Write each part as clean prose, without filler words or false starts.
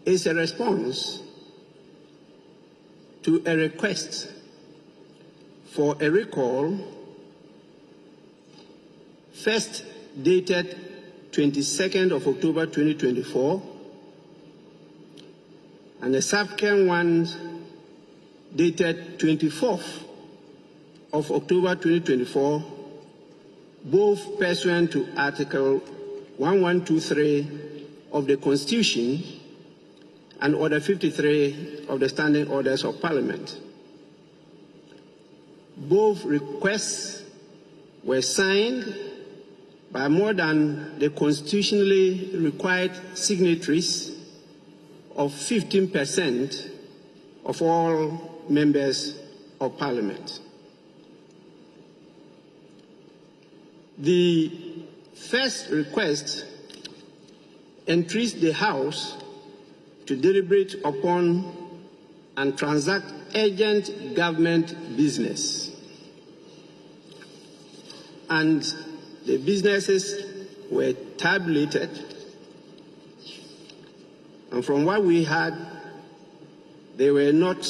is a response to a request for a recall first dated 22nd of October 2024 and the subsequent one dated 24th of October 2024, both pursuant to Article 1123 of the Constitution and Order 53 of the Standing Orders of Parliament. Both requests were signed by more than the constitutionally required signatories of 15% of all members of Parliament. The first request entreats the House to deliberate upon and transact urgent government business, and the businesses were tabulated, and from what we had, there were not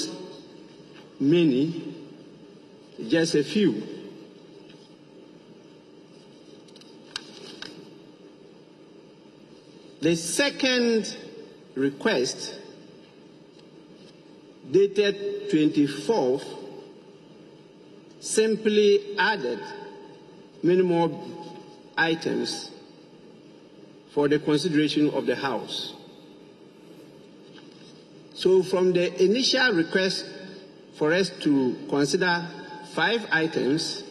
many, just a few. The second request, dated 24th, simply added many more items for the consideration of the House. So from the initial request for us to consider 5 items,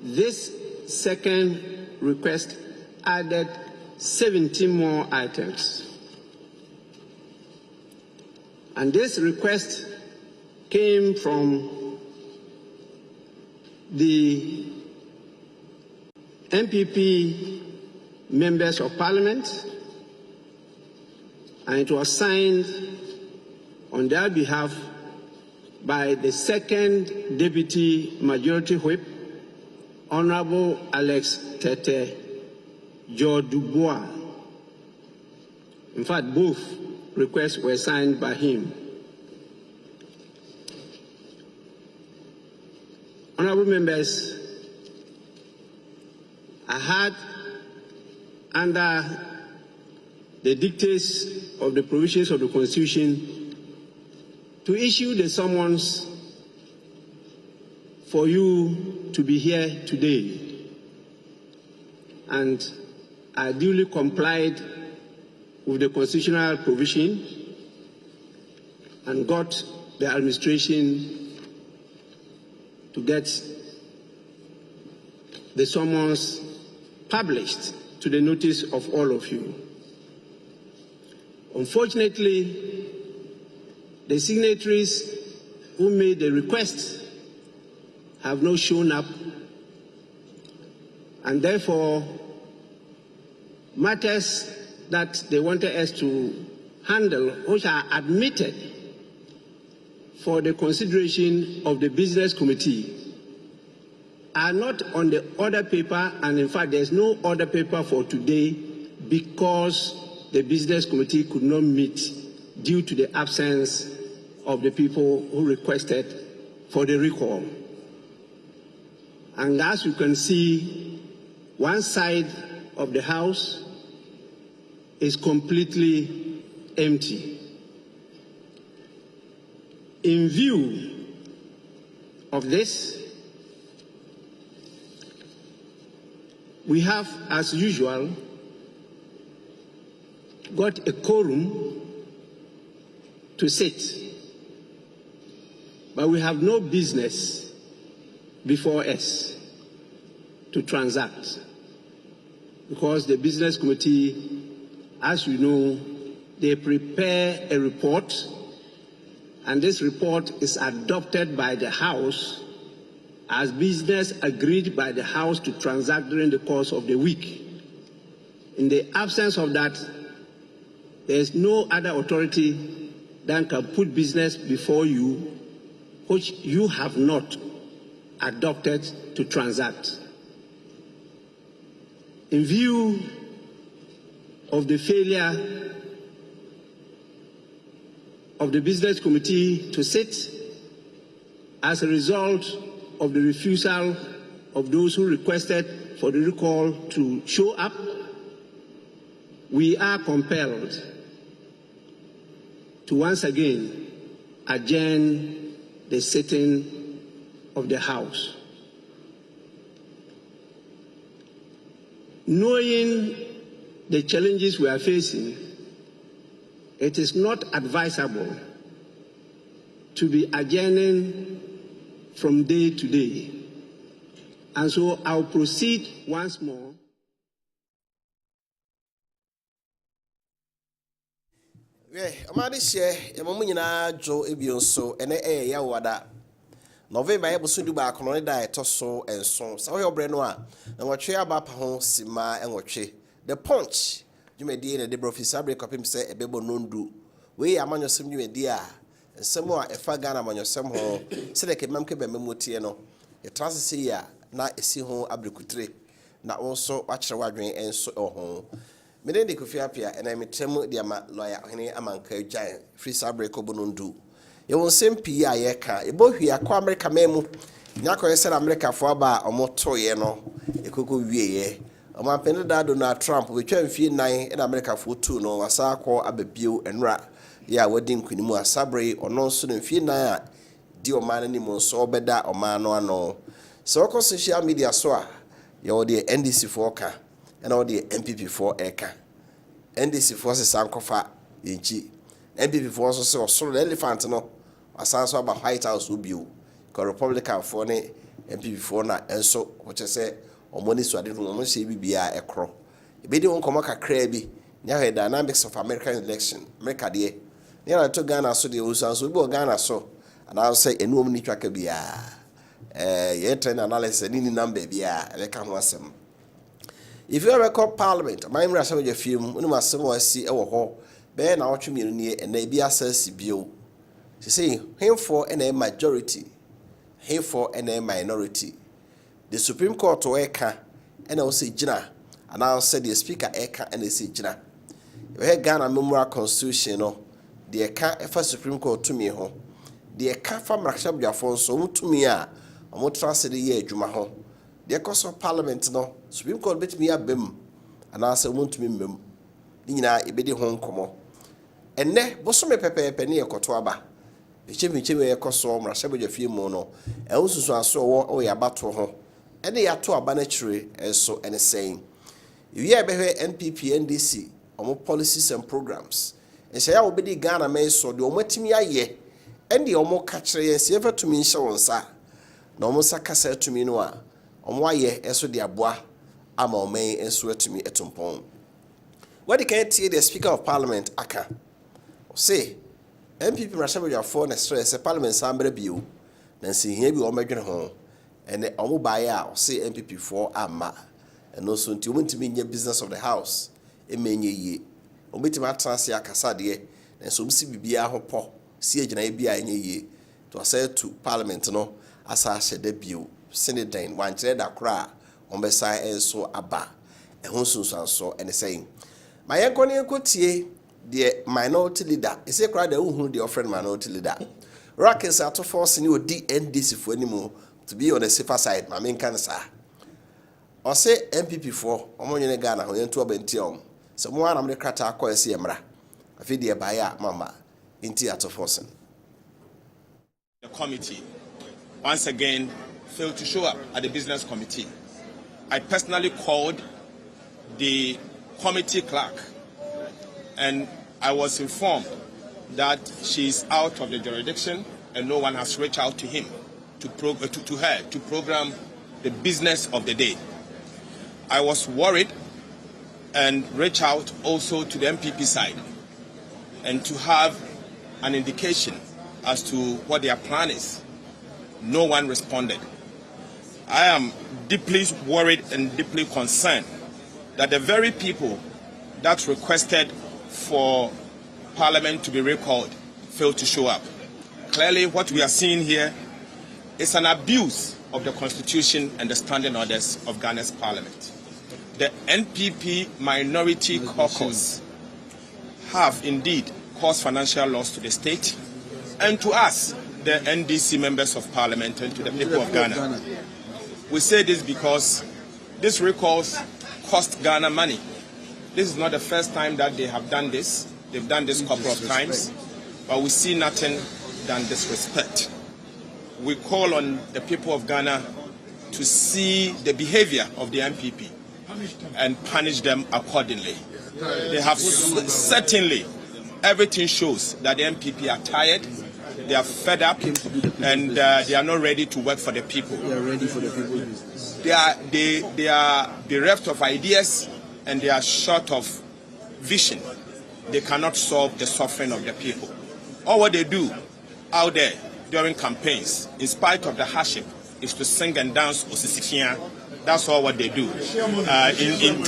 this second request added 17 more items. And this request came from the MPP members of Parliament, and it was signed on their behalf by the second Deputy Majority Whip, Honorable Alex Tete Jodubois. In fact, both requests were signed by him. Honorable members, I had, under the dictates of the provisions of the Constitution, to issue the summons for you to be here today. And I duly complied with the constitutional provision and got the administration to get the summons published to the notice of all of you. Unfortunately, the signatories who made the request have not shown up, and therefore matters that they wanted us to handle, which are admitted for the consideration of the Business Committee, are not on the order paper, and in fact there's no order paper for today because the Business Committee could not meet due to the absence of the people who requested for the recall. And as you can see, one side of the House is completely empty. In view of this, we have, as usual, got a quorum to sit, but we have no business before us to transact, because the Business Committee, as you know, they prepare a report, and this report is adopted by the House as business agreed by the House to transact during the course of the week. In the absence of that, there is no other authority that can put business before you which you have not adopted to transact. In view of the failure of the Business Committee to sit as a result of the refusal of those who requested for the recall to show up, we are compelled to once again adjourn the sitting of the House. Knowing the challenges we are facing, it is not advisable to be adjourning from day to day. And so I'll proceed once more. Amadi share emamu nyina jo ebio so ene ya wada November ya bosu duba akono da etoso enso sa wo obre no a na wotwe aba pa ho sima enwotwe the punch dwumadi na de professor break up him say ebebo nondu we amanyosem dwumadi a nsem a efa Ghana amanyosem ho se de kemam ke be memotie no ye transisi ya na esi ho abrekutre na wonso wakere wadwen enso ho Midende Kofi Appiah and I'm temu diama lawyer hene amanka giant free sabre ko bonundu. Ye won sempi ya yeka e bo hwia kwa America memu nyako yesa America fo aba omoto ye no ekoko wie ye oma peneda Donald Trump we twa mfie nan in America fo tu no wasa akọ ababio enra ya wadi nkunimu asabre ono nso no mfie nan a di o man ni mo so obeda o man no ano so ko social media so a ye wo de NDC fo ka and all the MPP for Eka. NDC for Sankofa Inchi. MPP for also so elephant no. Asanso about White House Ubu. Republican for ne MPP for na and so which I say or money so I didn't want to see BBI a crow. A bit won't come a crabby. Near dynamics of American election. America dear. Near I took Ghana so the Usans will go Ghana so. And I'll say a woman tracker be yet an analysis and any number be a can was some. If you ever call Parliament, my impression with your film, when you must somewhere see a hall, bear now to me near and they be assessed bill. She say, him for a majority, him for a minority. The Supreme Court to Eka, and I'll say Jina, and I'll say the Speaker Eka and they say Jina. If I Ghana Memorial Constitution, the Eka first Supreme Court to me home. The Eka from Rakshab Jafon so to me, I'm not trusted the year Jumaho. The course of Parliament no Supreme Court bet me a bim and answer won't me mem. Nina e bedi hon komo. Enne bosome pepe penny e kotoaba. The chimi e koso mrashabe jafie mo no. E unsusu aso wo ya bato ho. Ene ya to abanachire eso ene saying. You hear behwe NPP NDC omo policies and programs. E say ya obedi Ghana me so de omo timi aye. Ende omo ka kire yes ever to me nhyɛ wonsa. Na omo saka sa to me no a Omwaye eso de aboa ama omen enso atumi etumpon. What can tie the Speaker of Parliament aka? Say MPP Rashabe for na stress Parliament sambre bio na si hia bi o medwene ho ene omo bae a say MPP for ama and also nti omuntimi nya business of the house emenye yie obetima transe akasa de na so msi bibia ho po si agina bia enye yie to say to Parliament no asa hyede bio Senate one trade akra on be side enso aba ehun sunsanso and saying my enkoni enkotie the minority leader is a crowd who the offering minority leader Rockets are to force new DNDC for anymore to be on the safer side my main cancer or say MPP for omonye Ghana ho yento obentiom so mo anam de krata akọ ese emra afi de baya mama inti ato forcing the committee once again failed to show up at the business committee. I personally called the committee clerk and I was informed that she is out of the jurisdiction and no one has reached out to him to her to program the business of the day. I was worried and reached out also to the MPP side and to have an indication as to what their plan is. No one responded. I am deeply worried and deeply concerned that the very people that requested for Parliament to be recalled failed to show up. Clearly, what we are seeing here is an abuse of the Constitution and the standing orders of Ghana's Parliament. The NPP Minority Caucus have indeed cause financial loss to the state and to us, the NDC members of parliament, and to the people of Ghana. We say this because these recalls cost Ghana money. This is not the first time that they have done this. They've done this a couple of times, but we see nothing than disrespect. We call on the people of Ghana to see the behavior of the MPP and punish them accordingly. They have certainly, everything shows that the MPP are tired, they are fed up, and they are not ready to work for the people. They are ready for the people. They are bereft of ideas, and they are short of vision. They cannot solve the suffering of the people. All what they do out there during campaigns, in spite of the hardship, is to sing and dance Osisikia. That's all what they do. In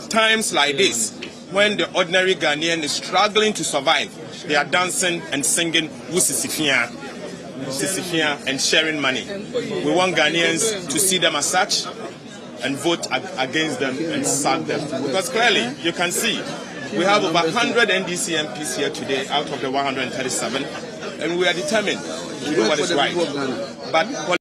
times like this, when the ordinary Ghanaian is struggling to survive, they are dancing and singing Osisikia and sharing money. We want Ghanaians to see them as such and vote against them and sack them. Because clearly, you can see, we have over 100 NDC MPs here today out of the 137, and we are determined to do what is right. But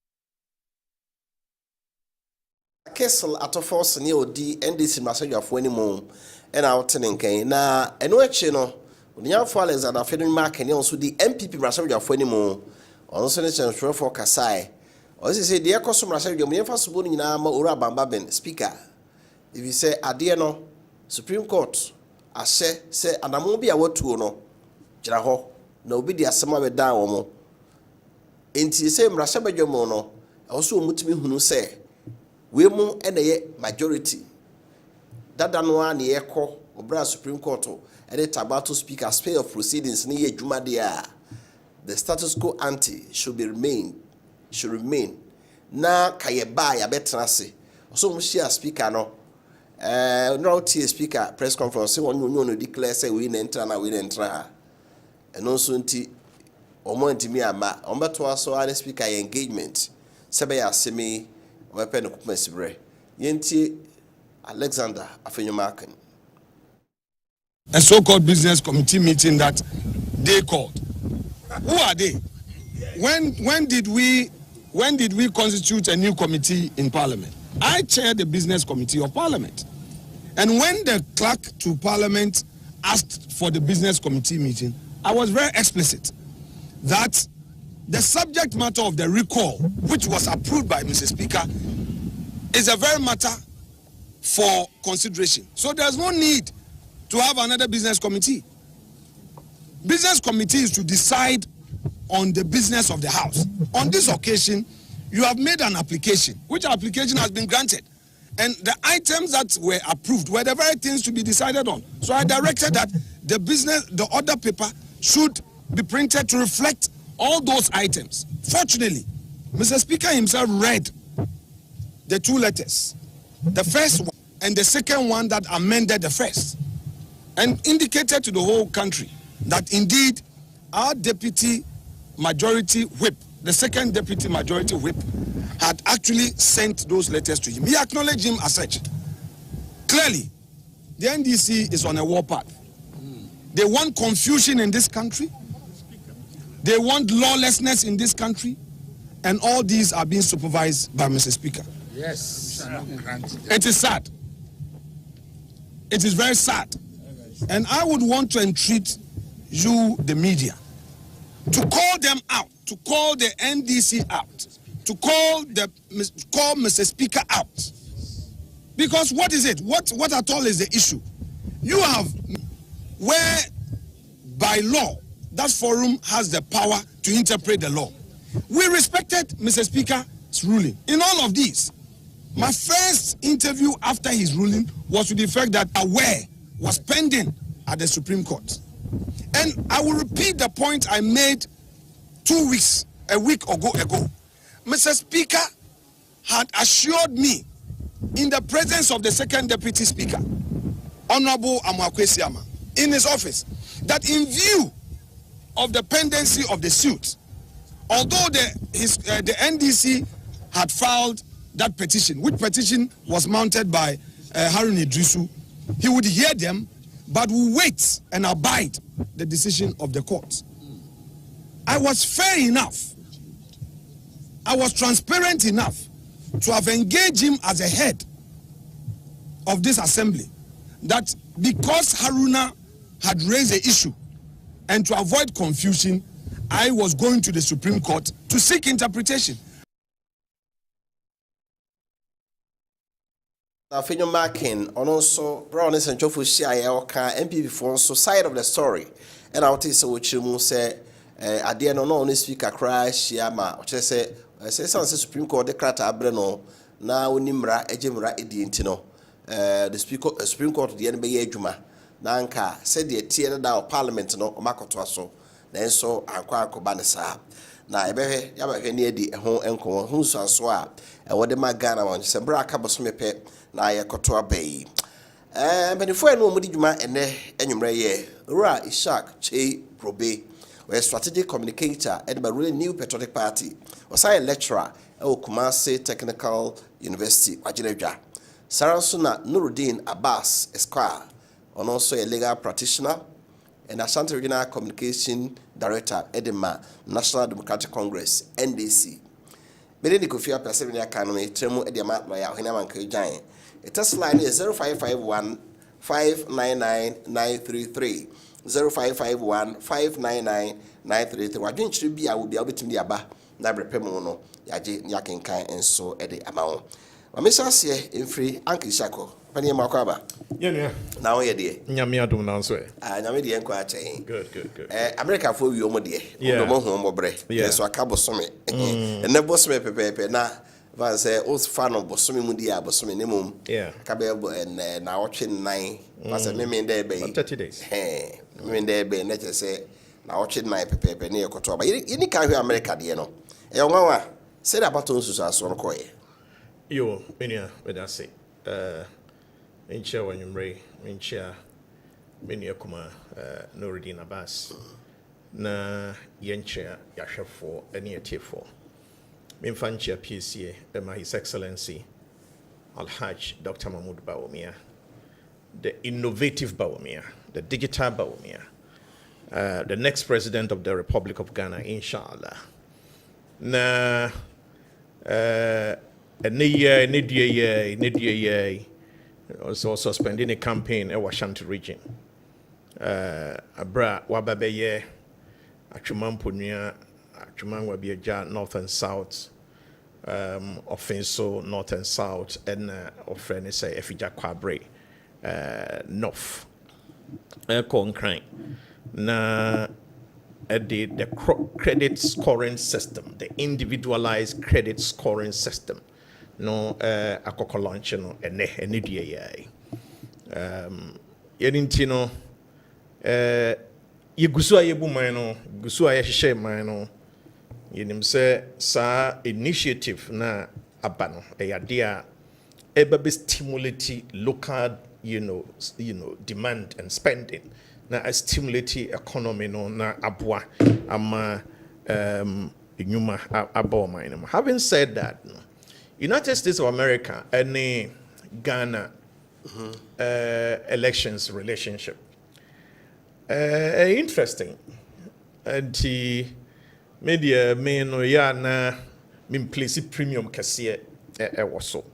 Kessel at a force near the NDC message of Winnie and out in Kane. Now, and what you know, when young fathers are feeling mark and also the MPP message of Winnie on Senator for Kasai. Or as you say, the custom message of me first born in Ama Ura Bambabin, Speaker. If you say, Adiano, Supreme Court, I say, and I won't be a word to no, Jaraho, no be the Asama down or into the same Rasabajo mono, also Mutimi who say. We mu and the majority. That one the echo of Supreme Court and the Tabato Speaker spare of proceedings near Jumadia. The status quo ante should remain. Na kayeba ya betrase. So Mushia Speaker no. No T Speaker press conference. One you declare say we enter na we enter. And also nti omo ntimi ama. Ombeto aso ane Speaker engagement. Sebe ya semi. Alexander Afenyumaken. A so-called business committee meeting that they called. Who are they? When did we constitute a new committee in Parliament? I chair the business committee of Parliament. And when the clerk to Parliament asked for the business committee meeting, I was very explicit that the subject matter of the recall, which was approved by Mr. Speaker, is a very matter for consideration. So there's no need to have another business committee. Business committee is to decide on the business of the House. On this occasion, you have made an application, which application has been granted. And the items that were approved were the very things to be decided on. So I directed that the order paper should be printed to reflect all those items. Fortunately, Mr. Speaker himself read the two letters, the first one and the second one that amended the first, and indicated to the whole country that indeed our deputy majority whip, the second deputy majority whip, had actually sent those letters to him. He acknowledged him as such. Clearly, the NDC is on a war path. They want confusion in this country. They want lawlessness in this country, and all these are being supervised by Mr. Speaker. Yes. It is sad. It is very sad. And I would want to entreat you, the media, to call them out, to call the NDC out, to call Mr. Speaker out. Because what is it? What at all is the issue? You have where by law that forum has the power to interpret the law. We respected Mr. Speaker's ruling in all of these. My first interview after his ruling was to the fact that aware was pending at the Supreme Court. And I will repeat the point I made a week ago. Mr. Speaker had assured me in the presence of the second deputy speaker, Honorable Amwakwesiama, in his office, that in view of the pendency of the suit, although the NDC had filed that petition, which petition was mounted by Harun Idrisu, he would hear them but will wait and abide the decision of the court. I was fair enough. I was transparent enough to have engaged him as a head of this assembly, that because Haruna had raised the issue and to avoid confusion, I was going to the Supreme Court to seek interpretation. Finyo Markin, and also Brown and Jofu Shia MP before so side of the story. And I'll tell you what you say. At the end of no speaker crash, Yama, which I say Supreme Court the Crata Breno, now Nimra, Ejimra Edientino. The Supreme Court the NBA Juma, Nanka said the theatre of Parliament no Makotoaso, then so Aqua Cobanesa. Now, I bet you near the home enco, who's a swap, and what the Magana on Sembra Cabosmepe, na Yakotoa Bay. But if I know Mudijuma and Enumre, Ra Ishak, Che, Probe, were a strategic communicator at the really new patriotic party, was I a lecturer at Kumasi Technical University, Wajineja. Sarasuna Nuruddin Abbas Esquire, and also a legal practitioner and Ashanti Regional Communication Director, Edema, National Democratic Congress, NDC. Kofi Appiah Perseverance Academy, Tremu Ediamat Lawyer, Hinaman Kajan. A test line is 0551 599 933. 0551 599 933. Wajin should be I will be able to be a bar, Nabre Pemono, Yaji Yakin Kai, and so at the amount. Mamisha say in free Uncle Shako, Penny Makaba. Yeah. Now, yeah, dear. Yamia do now swear. Namidi and Quachain. Good. America for you, dear. Yeah. Yes, so I cabo summit. And never swear pepe na. Van say, "Os fan of Bosumi Mudia, Bosumi Nimum." Yeah. Cabello and now watching 9. Was a meme there, bay. 30 days. Hey, meme there, bay. Let us say, now watching 9 pepe near Cotoba. You can't hear America, you know. Young said about us as one coy. Yo, Minia, with that say, in chair when you ray, in chair, Minia Kuma, Nuruddin Abbas, na yen chair, Yasha for, any tier for. Minfanchia PCA, His Excellency Al-Hajj Dr. Mahmoud Bawumia, the innovative Bawumia, the digital Bawumia, the next president of the Republic of Ghana, inshallah. Na also suspending a campaign in Ashanti region. Abra Wababeye, Achumampunia, Achuman Wabiaja, North and South, Offenso, North and South, and offering say Efija Kwabre, North. Concrete. Na the credit scoring system, the individualized credit scoring system. No, akoko launch no ene dia yenintino yegusu ayebu man no gusu ayehye man no yenim se sa initiative na aba no eyade a ebe stimulate local demand and spending na stimulate economy no na aboa ama enyuma aba man no. Having said that, no, United States of America and Ghana elections relationship interesting. And the media may no ya na min place premium kasiye was so.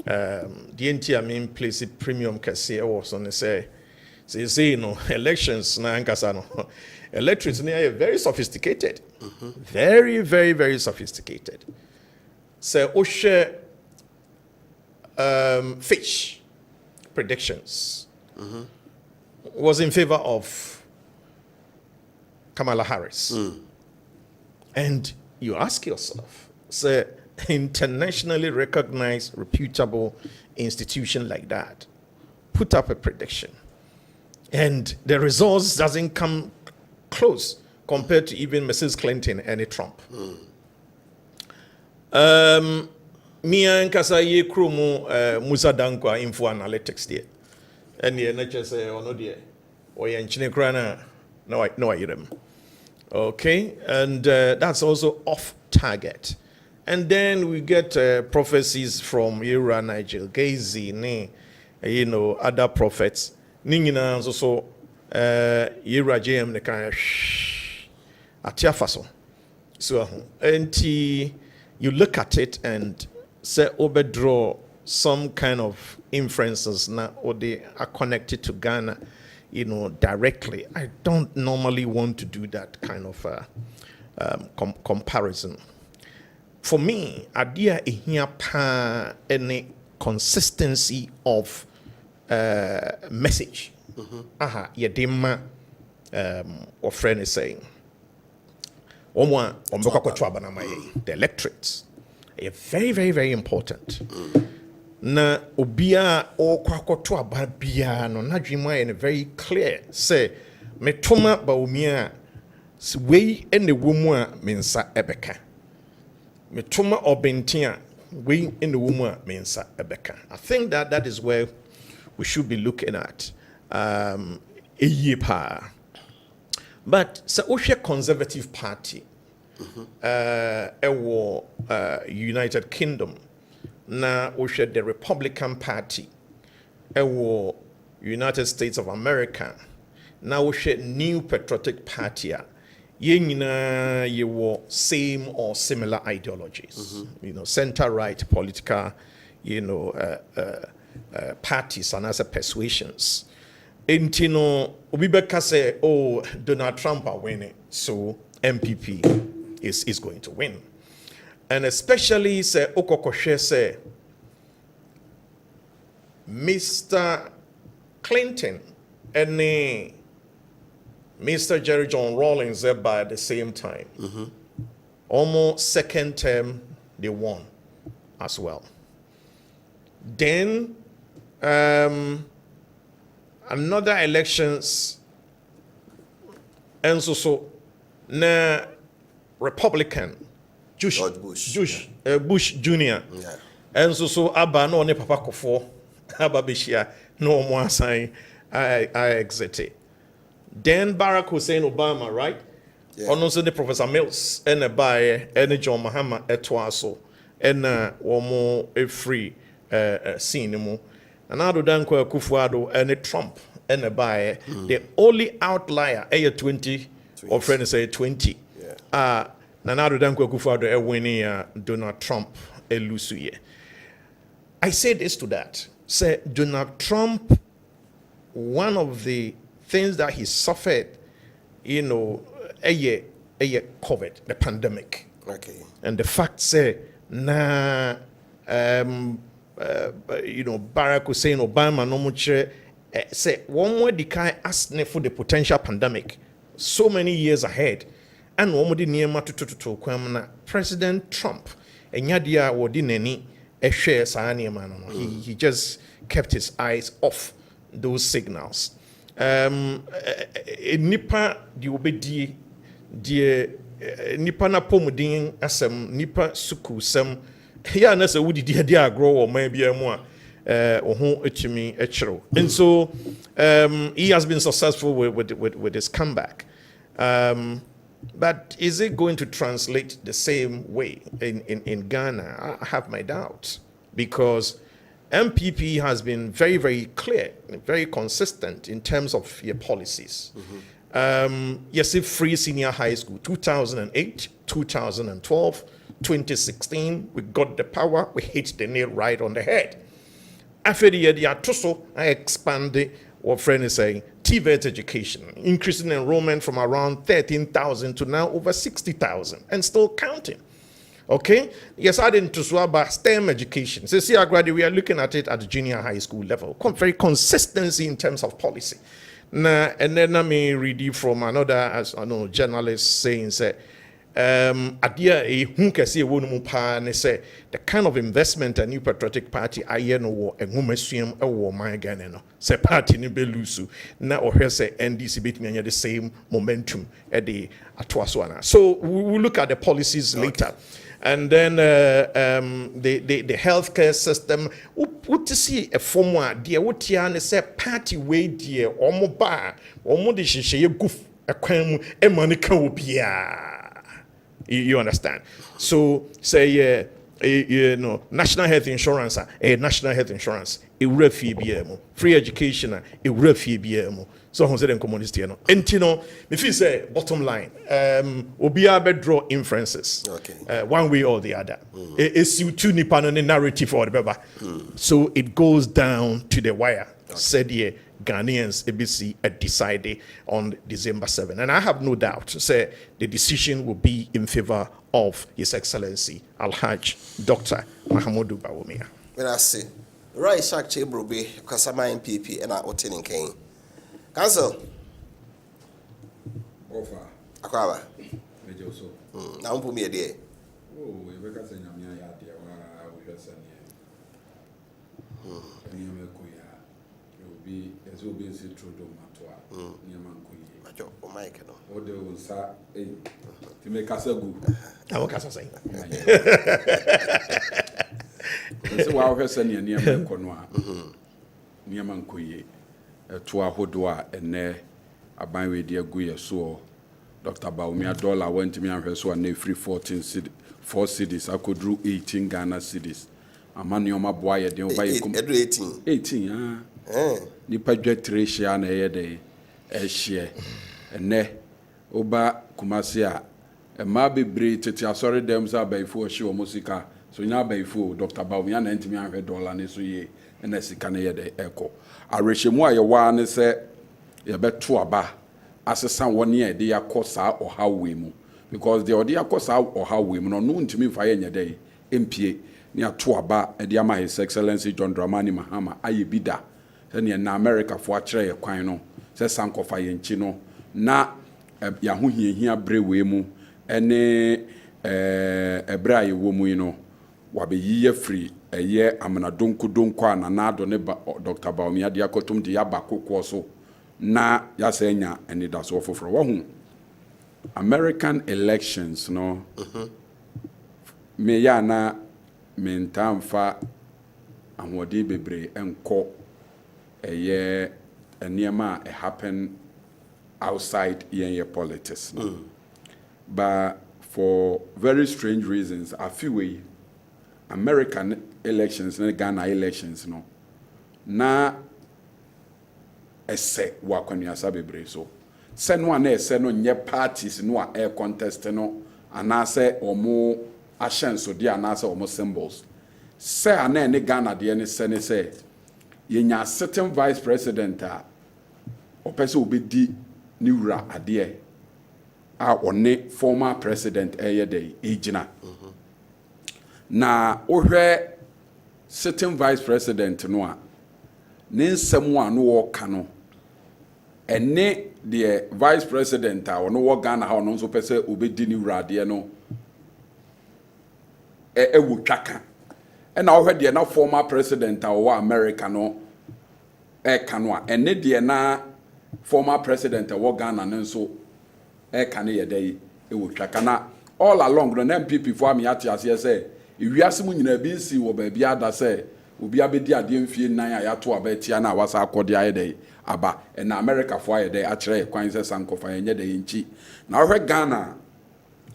The NT mean place premium kasiye was on say elections na ankasa no electorates are very sophisticated, very very very sophisticated. So, Osha Fitch predictions was in favor of Kamala Harris. And you ask yourself, say, internationally recognized, reputable institution like that, put up a prediction. And the results doesn't come close compared to even Mrs. Clinton and Trump. Mia and Kasaye Krumu Musa Dankwa Info Analytics there. And the NHS or no dear. Or Yanchinekrana, no, I hear them. Okay, and that's also off target. And then we get prophecies from Ira, Nigel Gazy, other prophets. Ningina so yewura JM ne kan atiafa so and you look at it and say overdraw some kind of inferences now, or they are connected to Ghana, directly. I don't normally want to do that kind of comparison. For me, idea here any consistency of message. Yedema or friend is saying. The electorates are very, very, very important. Na obia o kwakoto ababia no na dwuma in very clear say metoma ba omia wei ene womu a mensa ebeka metoma obentia wei ene womu a mensa ebeka. I think that is where we should be looking at but so a Conservative Party United Kingdom na the Republican Party United States of America na New Patriotic Party you same or similar ideologies, center right political parties and as a persuasions. Intino Obibeka say, oh, Donald Trump are winning, so MPP is going to win. And especially say Okokoshe say Mr. Clinton and Mr. Jerry John Rawlings there by the same time. Almost second term they won as well. Then another elections and so na Republican Bush Jr. Yeah. And so Abba no ne Papa Kofo Abba Bishia no more sign I exited. Then Barack Hussein Obama, right? Yeah. Also the Professor Mills and a by and John Mahama etwaso and one more a free scene. And I do Danko Kufuado and Trump and a by the only outlier a 20 or friends say 20. Yeah. Nanado Danko Kufuado a winning Donald Trump a lusuye. I say this to that. Say Donald Trump, one of the things that he suffered, a year COVID, the pandemic. Okay. And the fact say Barack Hussein Obama no much say one more decay asked for the potential pandemic so many years ahead, and one more near to President Trump and yadia wodineni a share he just kept his eyes off those signals. Nipa di obedi die nipa na pomudin asem nipa suku sem ya na se wudi die agro o man bia mu a ohun etimi echiro. And so he has been successful with his comeback. But is it going to translate the same way in Ghana? I have my doubts, because MPP has been very, very clear, very consistent in terms of your policies. Yes, if free senior high school, 2008, 2012, 2016, we got the power, we hit the nail right on the head. After the year, I expanded what friend is saying, TVET education, increasing enrollment from around 13,000 to now over 60,000 and still counting. Okay? Yes, I didn't about STEM education. So see, we are looking at it at the junior high school level. Very consistency in terms of policy. Now, and then let me read you from another, as I know, journalist saying, say, adia e hunkasi wonu pa ne say the kind of investment a New Patriotic Party aye no wo enwomasuam ewo man Ghana no say party ni belusu na ohwe say NDC betimi anya the same momentum at the atoaso ana. So we look at the policies later. And then the healthcare system, what to see a form where dear what yan say party way dear or mobile or modishie goof a quam a manica. You understand? So say national health insurance, national health insurance, free education, so on said communist, and if you say bottom line, Obia draw inferences, one way or the other. It's you two nipan narrative for the baba. So it goes down to the wire. Said here, Ghanaians ABC decided on December 7. And I have no doubt to say the decision will be in favor of His Excellency Alhaj Dr. Mahamudu Bawumia. When I say, right, Shak Chebrobe, Kasama MPP, and I Otin Kane. Council. Wofa. Akwaba. Major so. Now put me a day. Oh, we were saying I'm here. We were saying be as will be true to Matua. Niaman Kuyi. Majo, or Mike. Or they will say, to make us a good. I will cast a saying. So I was saying, Niaman Conwa. Niaman Kuyi. To a Hodua and ne a bine with dear Guya so. Dr. Baumia dollar went to me and her so and free 4 cities. I could drew 18 Ghana cities. A man, your my boy, 18. Nipa dwetire hia na ye de ehie ene oba Kumasi a ma bebre tete asori dem za baifo hie o musika so nya baifo Dr. Baumia na ntimi ahwe dollar ne so ye na sika na ye de eko arehemu a ye wa ne se ye beto aba asesa woni e de yakosa ohawe mu because the odi yakosa ohawe mu no ntimi fa ye nya de empie ni ato aba e de ama His Excellency John Dramani Mahama aye bida na America for akere ye kwan no se sankofa ye nchi no na ya ho hiahia brewe mu ene ebra ye wo mu no wabeyi ye free eye amana donko ananado ne Dr. Baumia de akotum de yaba kokko so na ya senya ene da so foforo wo hu American elections no me ya na mentamfa ahode bebre enko a near happen outside your politics. But for very strange reasons, I feel American elections and Ghana elections, no. Na ese wakoni asabebre so. Send one ese no nye parties no air contest no anase omo ashen so dia anase omo symbols. Say ane ne Ghana de ne say yenya certain vice president o pese obedi ni wura ade a one former president eyede ejina na ohwe certain vice president no a ne nsem a no wo ka no ene the vice president a no wo Ghana ha no so pese obedi ni wura ade no wotwaka and now heard the former president of America no canwa and the na former president of Ghana and so can ye day it would chakana all along the MPP for me at as say if we are someone in a BC or baby ada say will be a bit the idea feel nine ya to about Tiana was a cordia day aba and America for a day actually coins sanko for any day in chi now heard Ghana.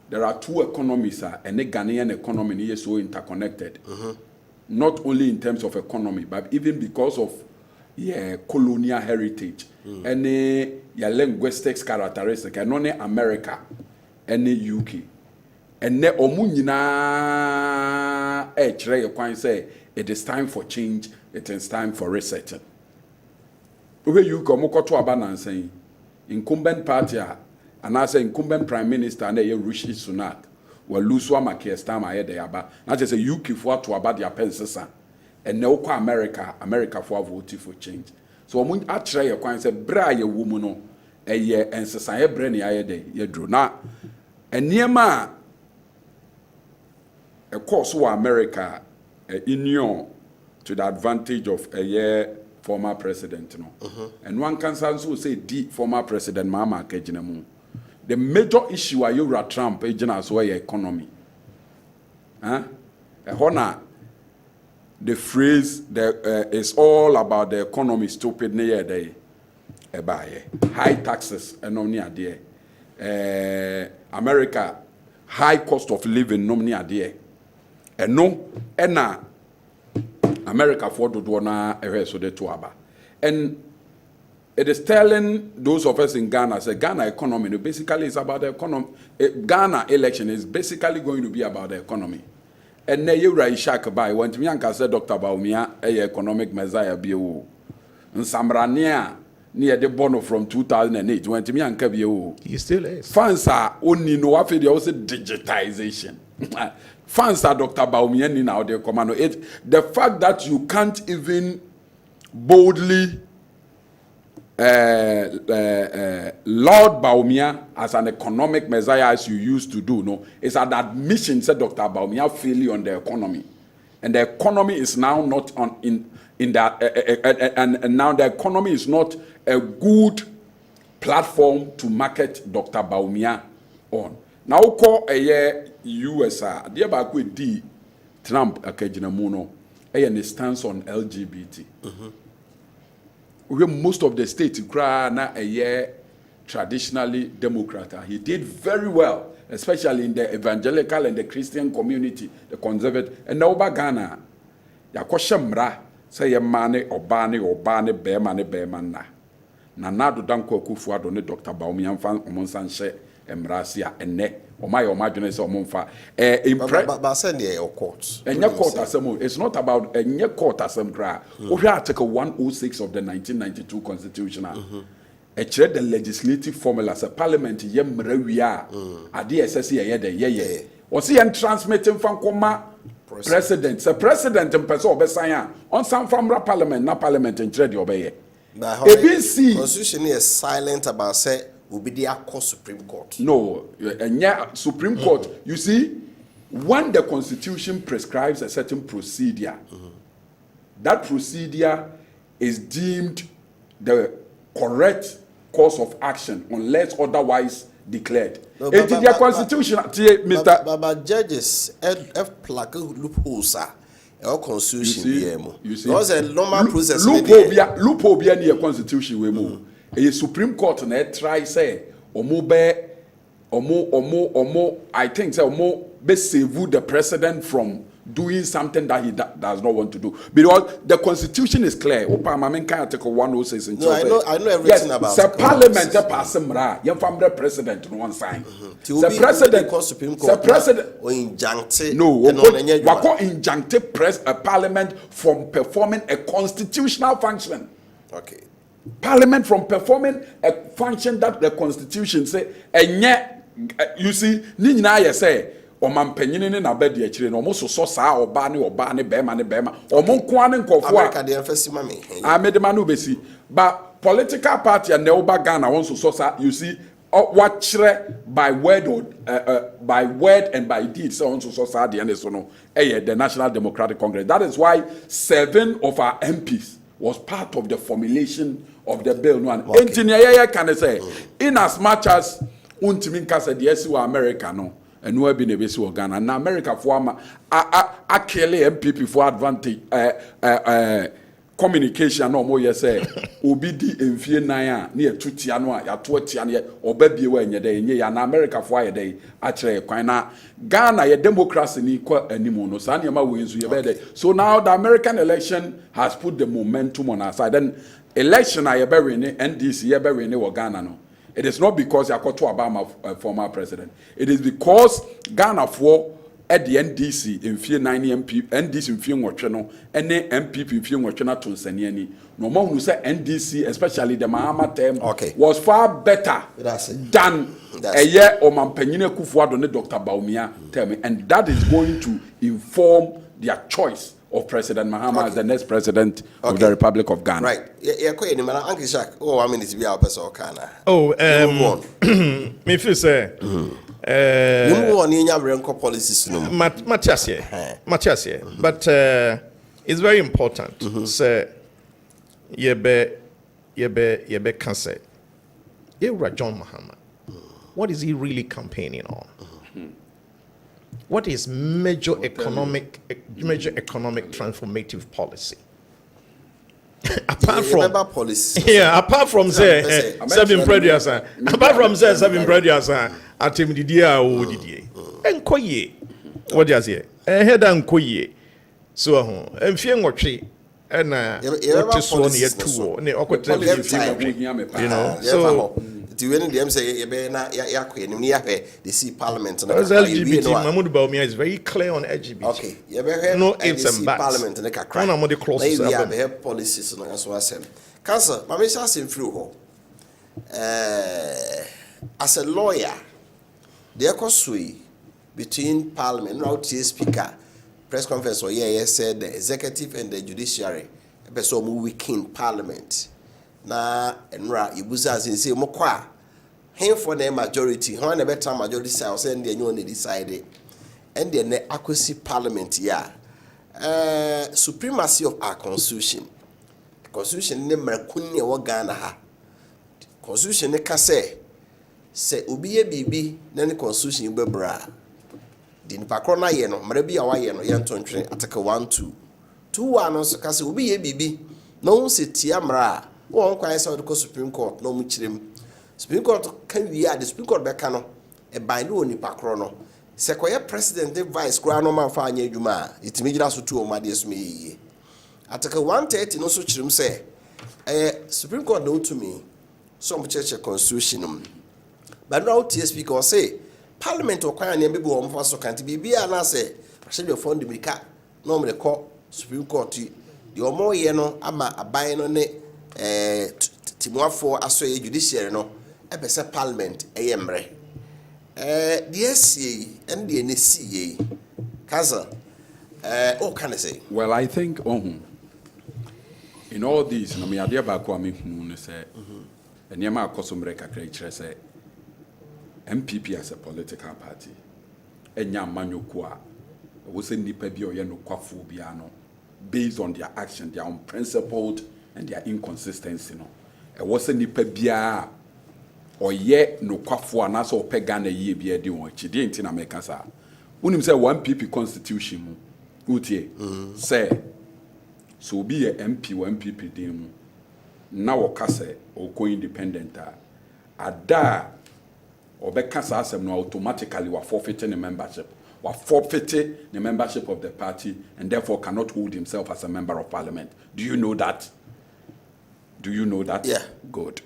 There are two economies and the Ghanaian economy is so interconnected. Not only in terms of economy, but even because of colonial heritage and linguistics characteristics. And only America and the UK. And the omunina say it is time for change, it is time for resetting. Where you come to Abana saying incumbent party and I say incumbent prime minister and Rishi Sunak. Well, lose one case time I had there, but not just a UK for to about their pensions and no America for voting for change. So I'm going to try a coin say, Bray woman, a year and society brainy I day, ye drew not. And near ma a course for America in union to the advantage of a year former president. No, and one can also say the former president Mama Kejinamu. The major issue are you Trump agent as well economy. The phrase that is all about the economy stupid near day. High taxes and no near there. America high cost of living no near there. no ena America for dodo na ehwe so de to aba. And it is telling those of us in Ghana, say Ghana economy, basically it's about the economy. Ghana election is basically going to be about the economy. And now you right shak by when me anka say Dr. Baumia economic messiah bi o. Nsamrania near the bono from 2008 when me anka bi o. He still is. Fans are only no after they also digitization. Fans are Dr. Baumia ni now the command. The fact that you can't even boldly Lord Baumia as an economic messiah as you used to do, no, it's an admission, said Dr. Baumia, failure on the economy, and the economy is now not on in that, and now the economy is not a good platform to market Dr. Baumia on. Now, call a year USA, dear back D. Trump akejinamuno, a stance on LGBT. Most of the states na a year traditionally Democrat. He did very well, especially in the evangelical and the Christian community, the conservative. And now Ghana, ya kwashemra say ye mane obane beman na nado danko Akufo-Addo ne Dr. Baumia fan omonsanhye emrasia enne omadwene say omonfa but send the court. Court asem. It's not about a court asem kra. Article 106 of the 1992 Constitution. The legislative formula as a parliament yemra wia ade SSC ye o see and transmitting from koma president. The president in person obesan on some from parliament na parliament in trade obeye. ABC Constitution is silent about say will be the Supreme Court. No, Supreme Court. You see, when the Constitution prescribes a certain procedure, that procedure is deemed the correct course of action unless otherwise declared. No, but Constitution, Mr. But judges have plug loopholes. Our Constitution, you see, because a normal process. Loophole be near Constitution we move. A Supreme Court na try say omo I think say omo be save the president from doing something that he does not want to do, because the Constitution is clear. Article 106 in no, I know everything about the Parliament pass mra you from the president no one sign the president Supreme Court the president or injuncted press a parliament from performing a constitutional function. Okay. Parliament from performing a function that the Constitution say, and yet you see, Nina say, or man penny na bed the children, almost so or Barney Bema, or Monkwan America, the emphasis, mammy. I made the manubesi, but political party and Neoba Ghana also so you see, watch by word and by deed, so on society and so no, the National Democratic Congress. That is why 7 of our MPs was part of the formulation of the bill. Engineer can say, in as much as Untiminka said, yes, we are American, and we have been a base of Ghana, and America for actually MPP for advantage communication no more say obidi emfie nan na yatutia no ya to atia na obabi we enye dey enye ya na America for ya dey akire kwan na Ghana ye democracy ni kwa animo no sa na ma we nzu ye be dey. So now the American election has put the momentum on our side. Then election I be win NDC ye be win wo Ghana no. It is not because Yakoto Obama former president. It is because Ghana for at the NDC in fear 9 MP NDC in fear no any MPP in fear na to seniani no more who say NDC especially the Mahama term was far better than a year or Mampenine Akufo-Addo and Dr. Baumia term, and that is going to inform their choice of President Mahama as the next president of the Republic of Ghana. Right. Yeah, quite any man. Uncle Jack. Oh, I mean, it's be our person Ghana. Oh, me feel say. You want any other policies? No. Matthias here. But it's very important. Say, yebe cancer. John Mahama. What is he really campaigning on? What is major economic transformative policy? Apart from policy, apart from seven previous, atim didia o didie. Enkoye. What do you say? head and koye. So, and fear ngotwe. And what so near two, and you know, so do any them say they see Parliament and LGBT Mahmoud Baumia is very clear on LGBT. Okay, no ifs and buts. Parliament and a one of the closest have policies and as well. Council, my mission in through as a lawyer, there was between Parliament, now Speaker. Press conference or said the executive and the judiciary person mu weaken Parliament na enra ibuza say mo kwa hen for the majority how na better majority say say dey nyo decide and the akwesi Parliament ya supremacy of our constitution ne mrakuni e wo Ghana ha constitution ne ka say obi ye bibi na ne constitution bebra din pakrona ye no mara bi a waye no ye ntontwe article 1 2 no so ka se obi ye bibi no se tia mara wo nkwan se odiko Supreme Court no mu kirem Supreme Court kan wi a the Supreme Court be ka no e ban no ni pakro no se koye president the vice kra no man fa anya adwuma itimi gira so tu o ma de so me article 130 no so kirem se Supreme Court no to me some church constitution but now Speaker or say Parliament or kwan na be bo mo faso kan ti bibia na say ahye fund mirika no me call Supreme Court the omo ye no ama aban no ne timuafo aso ye judiciary no e be say Parliament e yemre the SCA and the NCA kaza what can I say? Well, I think in all these no me ade ba ko me hunu ne say enema akosomre kakra kire say MPP as a political party enya manyoko a wo se nipa bi oye no kwafo bia no based on their action, their unprincipled and their inconsistency no e wo se nipa bia oye no kwafo ana so opega na yie bia di won chide nti na meka sa unim say one MPP constitution mu utie say so be a MP or MPP din mu na wo ka say o ko independent ada obeka sa asem no automatically wa forfeiting the membership of the party and therefore cannot hold himself as a member of Parliament. Do you know that? Yeah. Good.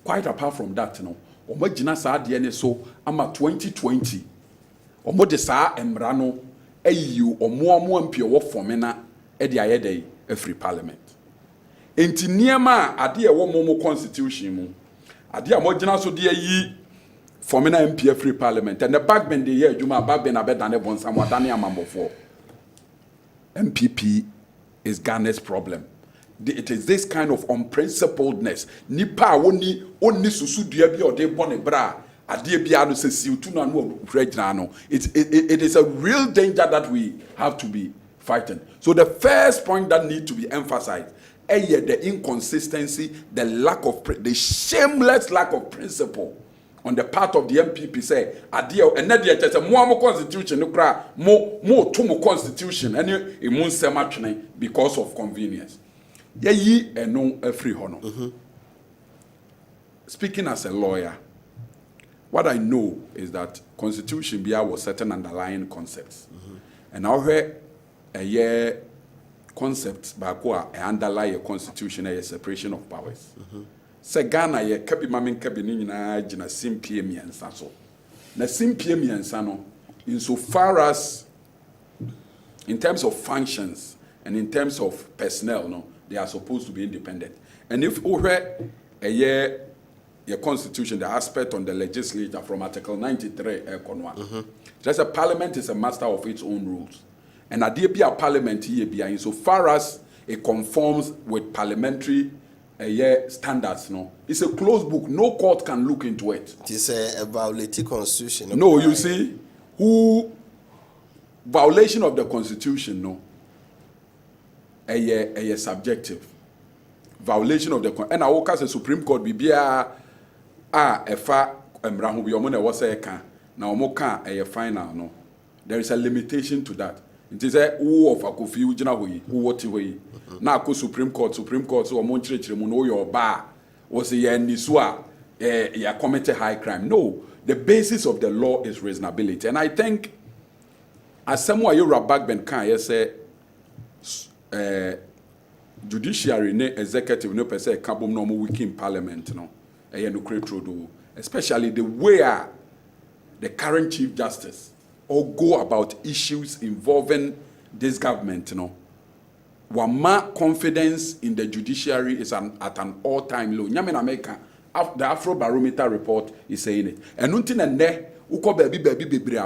Quite apart from that, you know, omagina sa de ne so ama 2020 omo de sa emra no ayiu omo ampi wo fomena e de ayede e free Parliament. Enti niema ade e wo mo constitution mu ade a mo gina so de ayi forming MP free Parliament and the backbend the year Juma backbend abedane bonsam wadane amambofo. MPP is Ghana's problem. It is this kind of unprincipledness. Nipa oni susu dua bi ode bone bra ade bia no se siutu na no regina no. It is a real danger that we have to be fighting. So the first point that need to be emphasized the inconsistency, the shameless lack of principle on the part of the MPP say adia enade tete mo constitution no kra mo to mo constitution any imun sematwene because of convenience yi eno afri hono. Speaking as a lawyer, what I know is that constitution bia was certain underlying concepts and now here a year concepts ba ko a underlie a constitution a separation of powers. Se Ghana ye kabi mamen kabi ni nyina gina simpie miensa so na simpie miensa no insofar as in terms of functions and in terms of personnel no they are supposed to be independent. And if over a year your constitution the aspect on the legislature from article 93 just a parliament is a master of its own rules and there be a parliament here be insofar as it conforms with parliamentary standards, no. It's a closed book. No court can look into it. It is a violating constitution. No, you see, who violation of the constitution, no. A subjective violation of the and I walk as a Supreme Court be a fa emrahu bi omo na was say can na omo can a final no. There is a limitation to that. It is a Wofa Kofi Appiah who what way. Na ko Supreme Court so omo nchirechire mu no your bar was a nisua ya committed high crime. No, the basis of the law is reasonability, and I think asɛm a yɛwura Kessben kan yɛ sɛ judiciary ne executive no pɛ sɛ ɛka bom na ɔmo wiki in parliament no ɛyɛ no kretro do, especially the way the current chief justice or go about issues involving this government, wama confidence in the judiciary is at an all-time low. Nyame na America, the Afrobarometer report is saying it. And until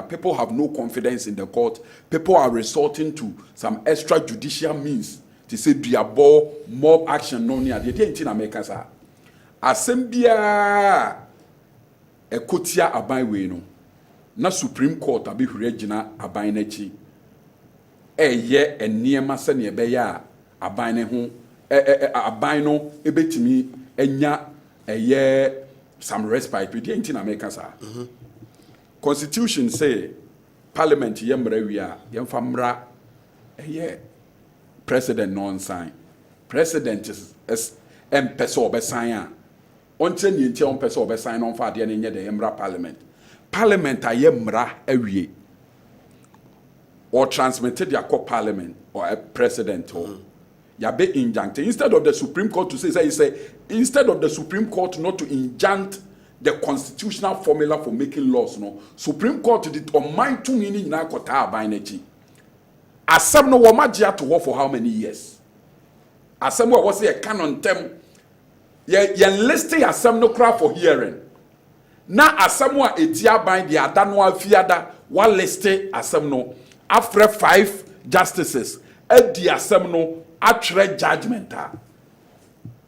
people have no confidence in the court. People are resorting to some extrajudicial means to say diabo mob action no near the in America sa. Asembia ekotia aban no. Na Supreme Court abi hwere gina aban n'achi. Eye eniema se ne be ya aban ne ho aban no ebetimi enya eye some respite bi in America sa. Constitution say parliament yemra wi a yemfa mra eye president non sign. President is empese obesan a onche ni nche ompese obesan no fa de ne nye de yemra parliament. Parliament ayemra awie or transmitted their core parliament or a president or yabe injuncted instead of the Supreme Court to say instead of the Supreme Court not to injunct the constitutional formula for making laws, no Supreme Court did on my 2 meaning na kota abanechi asem no wo magia to war for how many years asem wo was a canon term ye listing asem no cry for hearing na asem wa etia ban the adano afiada wa liste asem no after 5 justices edi asem no attre judgment.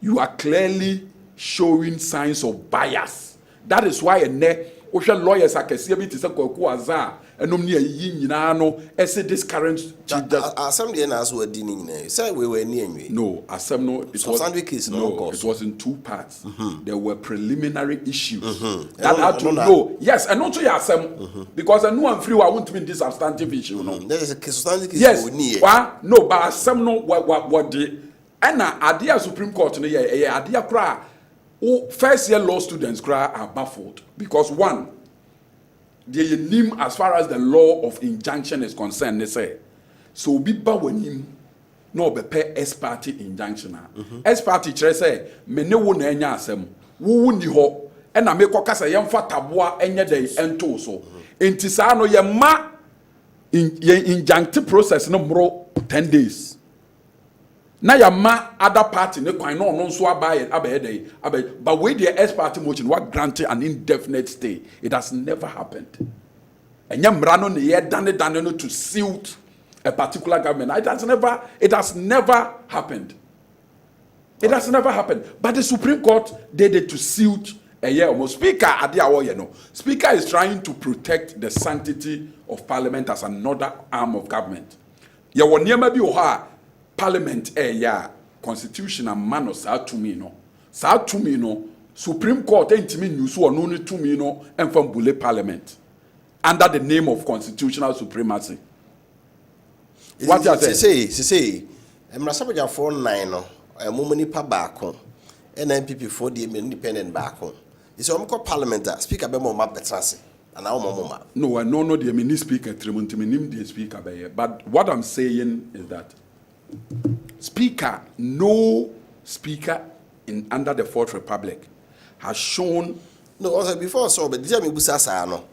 You are clearly showing signs of bias. That is why lawyers are kesibi to say kwaku aza enom ne yi nyina no ese this current chief justice asem de na aso adi ni nyina say we were ni anwe no asem no it was in 2 parts. There were preliminary issues that had to know yes and not to your asem because no one free won't mean this substantive issue no there is a substantive yes no but asem no what the na adia Supreme Court no ye adia kra first year law students cry are baffled because one, they name as far as the law of injunction is concerned, they say, so be bawanim no be pay ex parte injunction. Ex parte chere say, me ne wo na enya asem, wo ni ho, e na me kokasa yemfa taboa enye dey ento so. Enti sa no ye ma injunctive process no mro 10 days. Na ya ma other party ne kwan no so abaye but with the ex parte motion what granted an indefinite stay. It has never happened. Enya mra no ne ye dane no to suit a particular government. It has never happened. It has never happened. But the Supreme Court did it to suit a year almost. Speaker Speaker is trying to protect the sanctity of Parliament as another arm of government. Ya woniema bi o ha Parliament constitution and man sa to me no Supreme Court entimi news or no to me no enfam bule Parliament under the name of constitutional supremacy. What you say emrasabaja 49 no momoni pa baako NPP 4 the independent baako is omko Parliament speaker be mo mabetrase and now mama no the mini speaker tremuntimi nim the speaker be but what I'm saying is that no speaker in under the Fourth Republic has shown no also before so but dia me busa sa no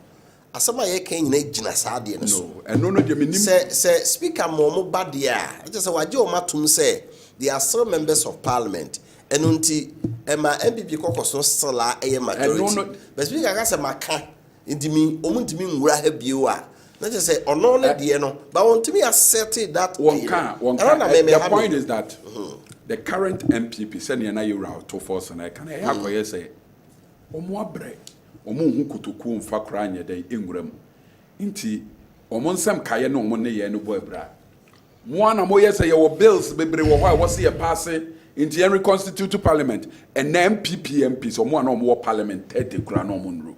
asama ye kan nyina gina sa de no so no the minim say speaker mo ba de a just say waje o matum say they are still members of Parliament enunti ema MPP kokoso still a majority but speaker ga say maka ndimi omuntimi nwura ha bio a not just say no but want to me accept that one can the point is that the current MPP send na you out to force and I can I say omo abre omo hu kotoku mfa kra anya dai enwuram nti omo nsam kaye no omo ne ye no boy bra mo ana mo yes say your bills bebre wo ho was here passing into every constituted parliament and MPP MPs omo ana omo parliament 30 kra no omo nru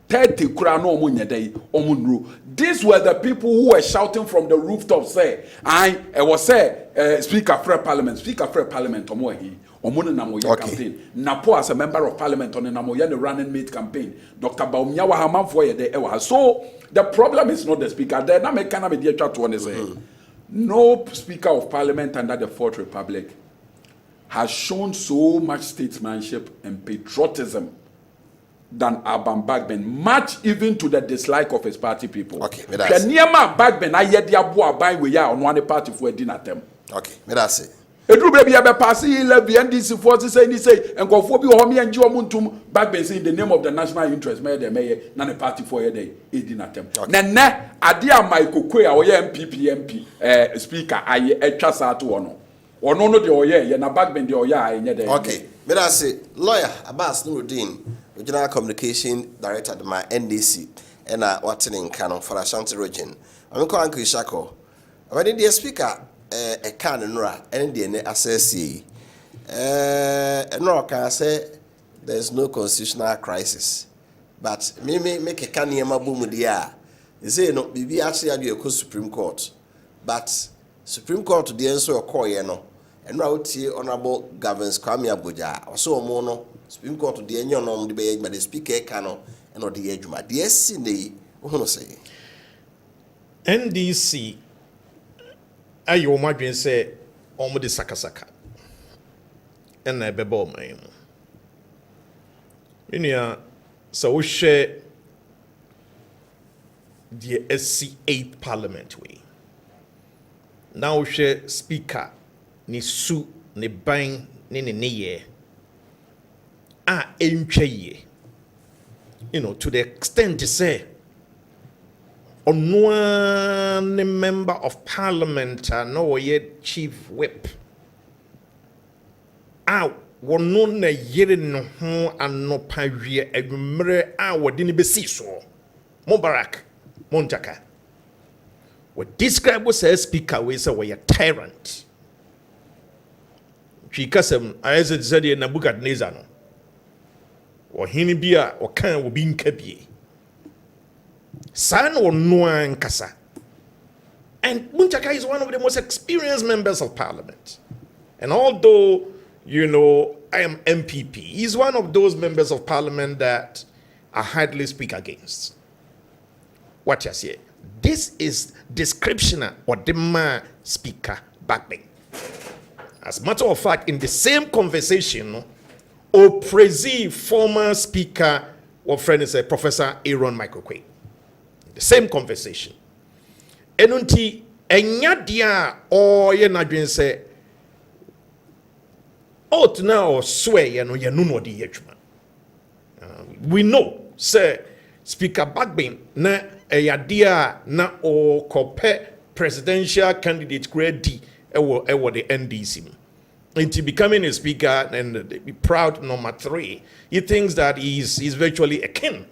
30 kura no omunru. These were the people who were shouting from the rooftop say, I was say speaker for parliament omo hi Omone Namoya campaign. Napo as a member of parliament on the Namoya the running mate campaign. Dr. Baumia Wahaman for the Ewa. So the problem is not the speaker. There na make kana be the chat one say. No speaker of parliament under the Fourth Republic has shown so much statesmanship and patriotism than Alban Bagbin, much even to the dislike of his party people. Okay, me that's Bagbin, I yet the abu abai we are on one party for a dinner them. Okay, me that's it. Edru baby abe passing levy NDC forces say and go for be homi and Jomuntum Bagbin say in the name of the national interest, may the mayor, none a party for a day, a dinner them. Nene, Adia Michael Kwe, or MPP, speaker, I a chasa to one. Or no, the Oye, na Bagbin the Oya, and yet. Okay, me that's it. Lawyer Abbas Nuruddin, Regional Communication Director at my NDC, and what's in Canon for Ashanti region. I'm calling Uncle Shako. Already the speaker. A canon and the assessee. No, can say there's no constitutional crisis, but me make a canyama boom dia. They say no, be actually a Supreme Court, but Supreme Court the answer call no, and now Honorable Governs Kwame Abuja, or so mono Supreme Court the annual norm debate, but the speaker cano and not the edgema. The SC, who say NDC. Ayo madwen say omo de sakasaka na bebo man mu enia so wo hwe the SC8 parliament way now hwe speaker ni su ni ban ni ye a entwaye to the extent to say on one member of parliament, no yet chief whip. One no year no home and no pavia, a mere hour didn't be so. Mubarak, Montaka. What describe was a speaker was a tyrant. She Kessben, I said in Nebuchadnezzar. Or Hinibia or can will be in Kessben. San or Nuan Kasa. And Muntaka is one of the most experienced members of parliament. And although, I am MPP, he's one of those members of parliament that I hardly speak against. What you say? This is description of the man speaker back then. As a matter of fact, in the same conversation, Oprezi, former speaker, or friend is Professor Aaron Michael Quay. The same conversation. Enunti enya dia o ye nadwen se out now swear ye no di yetuma. We know say Speaker Bagbin na dia na o kope presidential candidate grade D ewo the NDC. Into becoming a speaker and be proud number 3, he thinks that he's virtually a king.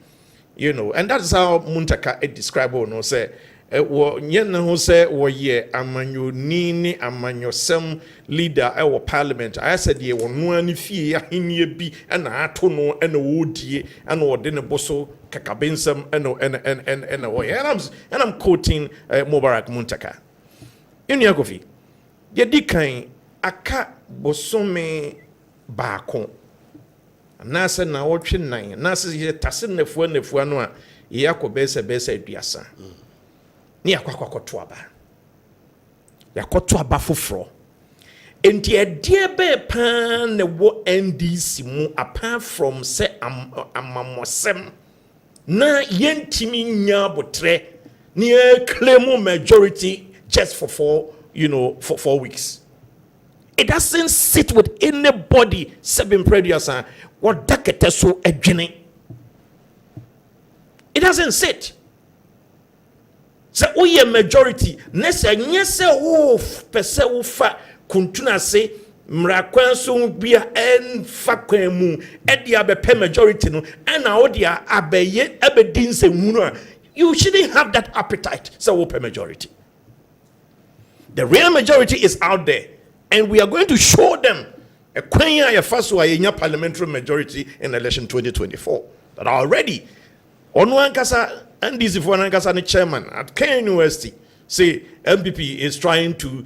And that's how Muntaka described it. Say, who say, ye amanyo nini amanyo sem leader our parliament. I said, ye won one fee in ye be and I don't know and woody and what dinner bosso kakabensum and I'm quoting Mubarak Muntaka. In Yagofi, ye dikain aka bosome baako. Nasa na watch nine, Nasa ye tasin nefu no a ye akobese aduasa. Ni akwakwakotwaba. Yakotwaba foforo. Enti edie be pan ne wo NDC mu apart from say amamosem na yentimi nya botre ni claim majority just for 4 weeks. It doesn't sit with anybody. 7 previous what dakete so adwene. It doesn't sit. So we majority. Nese nyese wo pese wo fa kuntuna se mrakwan so bia en fa kwan mu e dia be pe majority no and na odia abeye abedin se mu no. You shouldn't have that appetite. So wo pe majority. The real majority is out there. And we are going to show them a parliamentary majority in election 2024 that are already on one kasa and this for one kasa chairman at Kenya University say MPP is trying to,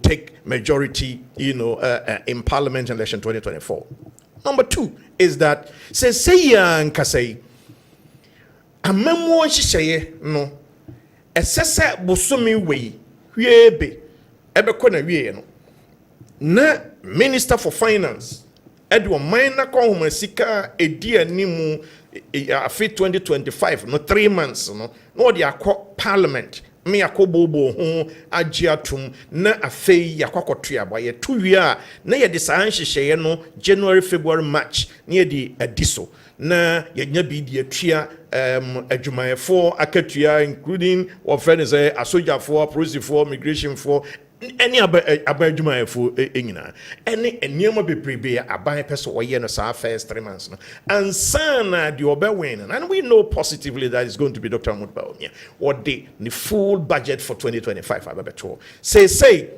take majority, in Parliament election 2024. Number 2 is that say a memo no esese bosomi wei hwebe ebekọ na wie no na Minister for Finance Edward Minor Sika edi animu afi 2025 no 3 months no they akọ Parliament me akobobo ho agiatum na afei yakwakotua ba ye tuwia na ye de san hyehyeye no January, February, March na ye di adiso na yenya bi di atua adwumayefo akatua including what friend is asoja for police for migration for any abadwumayefo enyina any eniema bebrebe aban person oye no sa first 3 months no and sana the obewin and we know positively that is going to be Dr. Mutbaumia what the full budget for 2025 ababeto say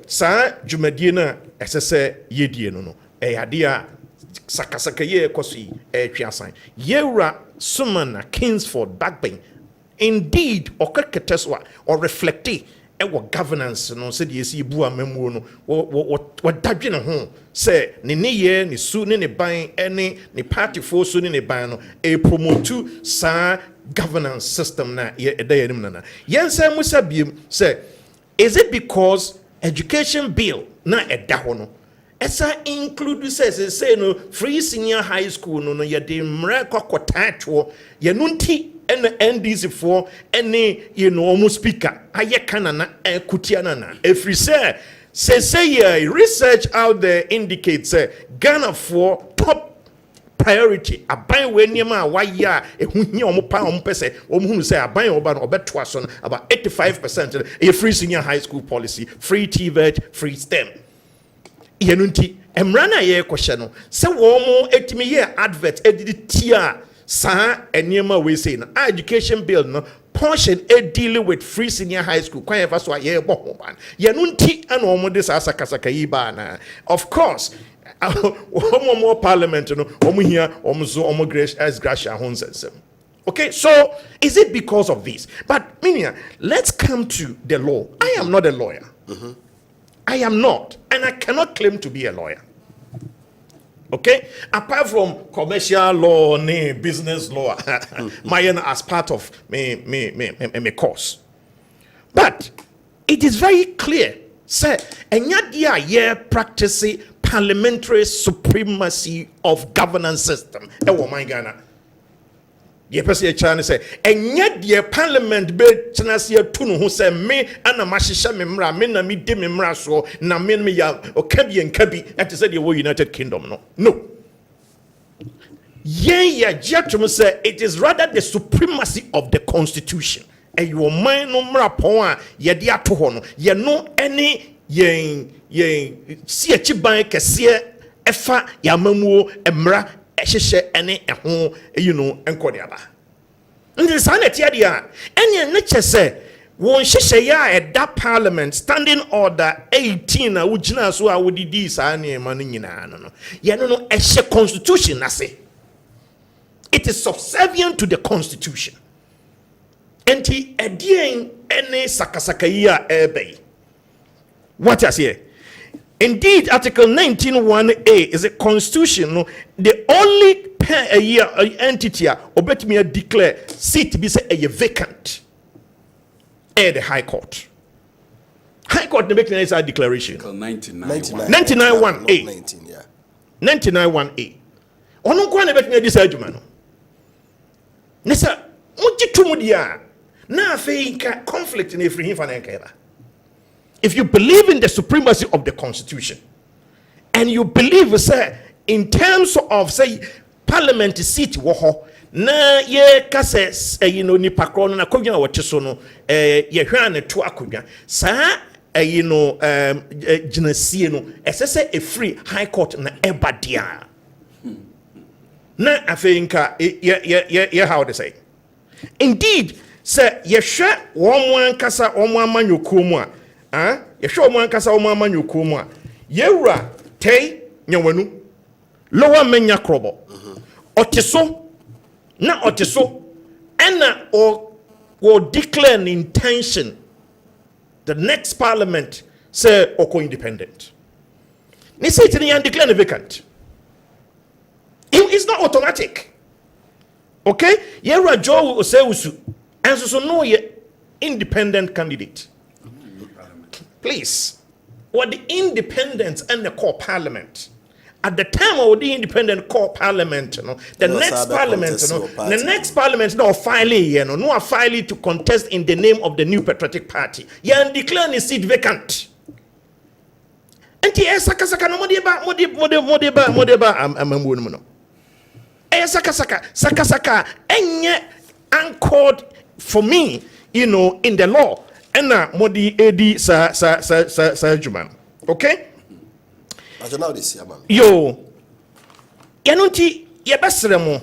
sa dwumadie na esese yedie no eyadia sakasaka ye kosi twiasan yewra sumana Kingsford Backbane indeed okeketeswa or reflecti ewo governance no se de esi bu amemu no what dadwe ne ho se ne ye ne su ne ban ene ne party fo su ne ban no e promote sa governance system na ye edayenim nana yensa musa biem se is it because education bill na edaho no esa include say no free senior high school no ye de mra kwakotato ye nunti and NDC for any almost speaker aye kanana kutiana na every say research out there indicates Ghana for top priority aban we niema waya ehunhia omopa ompese omhunu say aban oba no obeto so about 85% a free senior high school policy, free TVET, free STEM yenunti emrana ye kwehye no se wo mo etimi ye advert edidi tia sa eniema we say na education bill no portion dealing with free senior high school kwan ever so ye bo ho ban ye no nti ana omo de sa sakasaka yi ba na of course omo parliament no omo here omo so omo grace as gracia honsensem. Okay, so is it because of this? But Minia, let's come to the law. I am not a lawyer. I am not, and I cannot claim to be a lawyer. Okay, apart from commercial law, business law, mine as part of my course. But it is very clear, say, and yet practicing parliamentary supremacy of governance system. My Ghana. Ye person China say, and yet the parliament be Chinasia tunu who say me and a mashisha memra, me na me de memra so na me ya or kabi and kabi at the United Kingdom. No. Ye gentlemen say it is rather the supremacy of the constitution. And your mind no mra ye dia to hono, ye no any ye see a chiban kese efa yamamu emra ehye ene eho enkodiaba ndi saneti adia ene neche se won hye ya eda parliament standing order 18 na wugina so a wodidi sa ne ma no nyina no ye no ehye constitution ase. It is subservient to the constitution. Enti edien ene sakasaka yi a ebe what I say. Indeed, Article 19(1)(a) is a constitution. The only entity obetime declare seat be say a vacant. The High Court. High Court make a declaration. 99(1)(a). 99(1)(a). Ono kwa na betime this argument. Nesa mujitu dia na fe conflict in every him fa. If you believe in the supremacy of the constitution and you believe say in terms of say parliament seat wo na ye kase nipa kro na kodwa wo cheso no ye hwa ne to akodwa sa ginasie no esese a free high court na ebadia na afeinka ye how to say indeed say ye hwa wo ankasa wo amanyokuo a yehwe omo ankasa omo amanyoko mu a yewura tei nyawanu lower menya krobo oteso na oteso ena o declare an intention the next parliament say oko independent. Ni say it and declare vacant. It's not automatic. Okay? Yera Joe Oseusu, and so no independent candidate. Please, what the independence and the core parliament. At the time of the independent core parliament, the next parliament, no filing, no filing to contest in the name of the new patriotic party. You declare the seat vacant. And saka no modeba saka enye anchored for me, in the law. Ena modi edi sa juman. Okay? Yo, yanunti yebesremo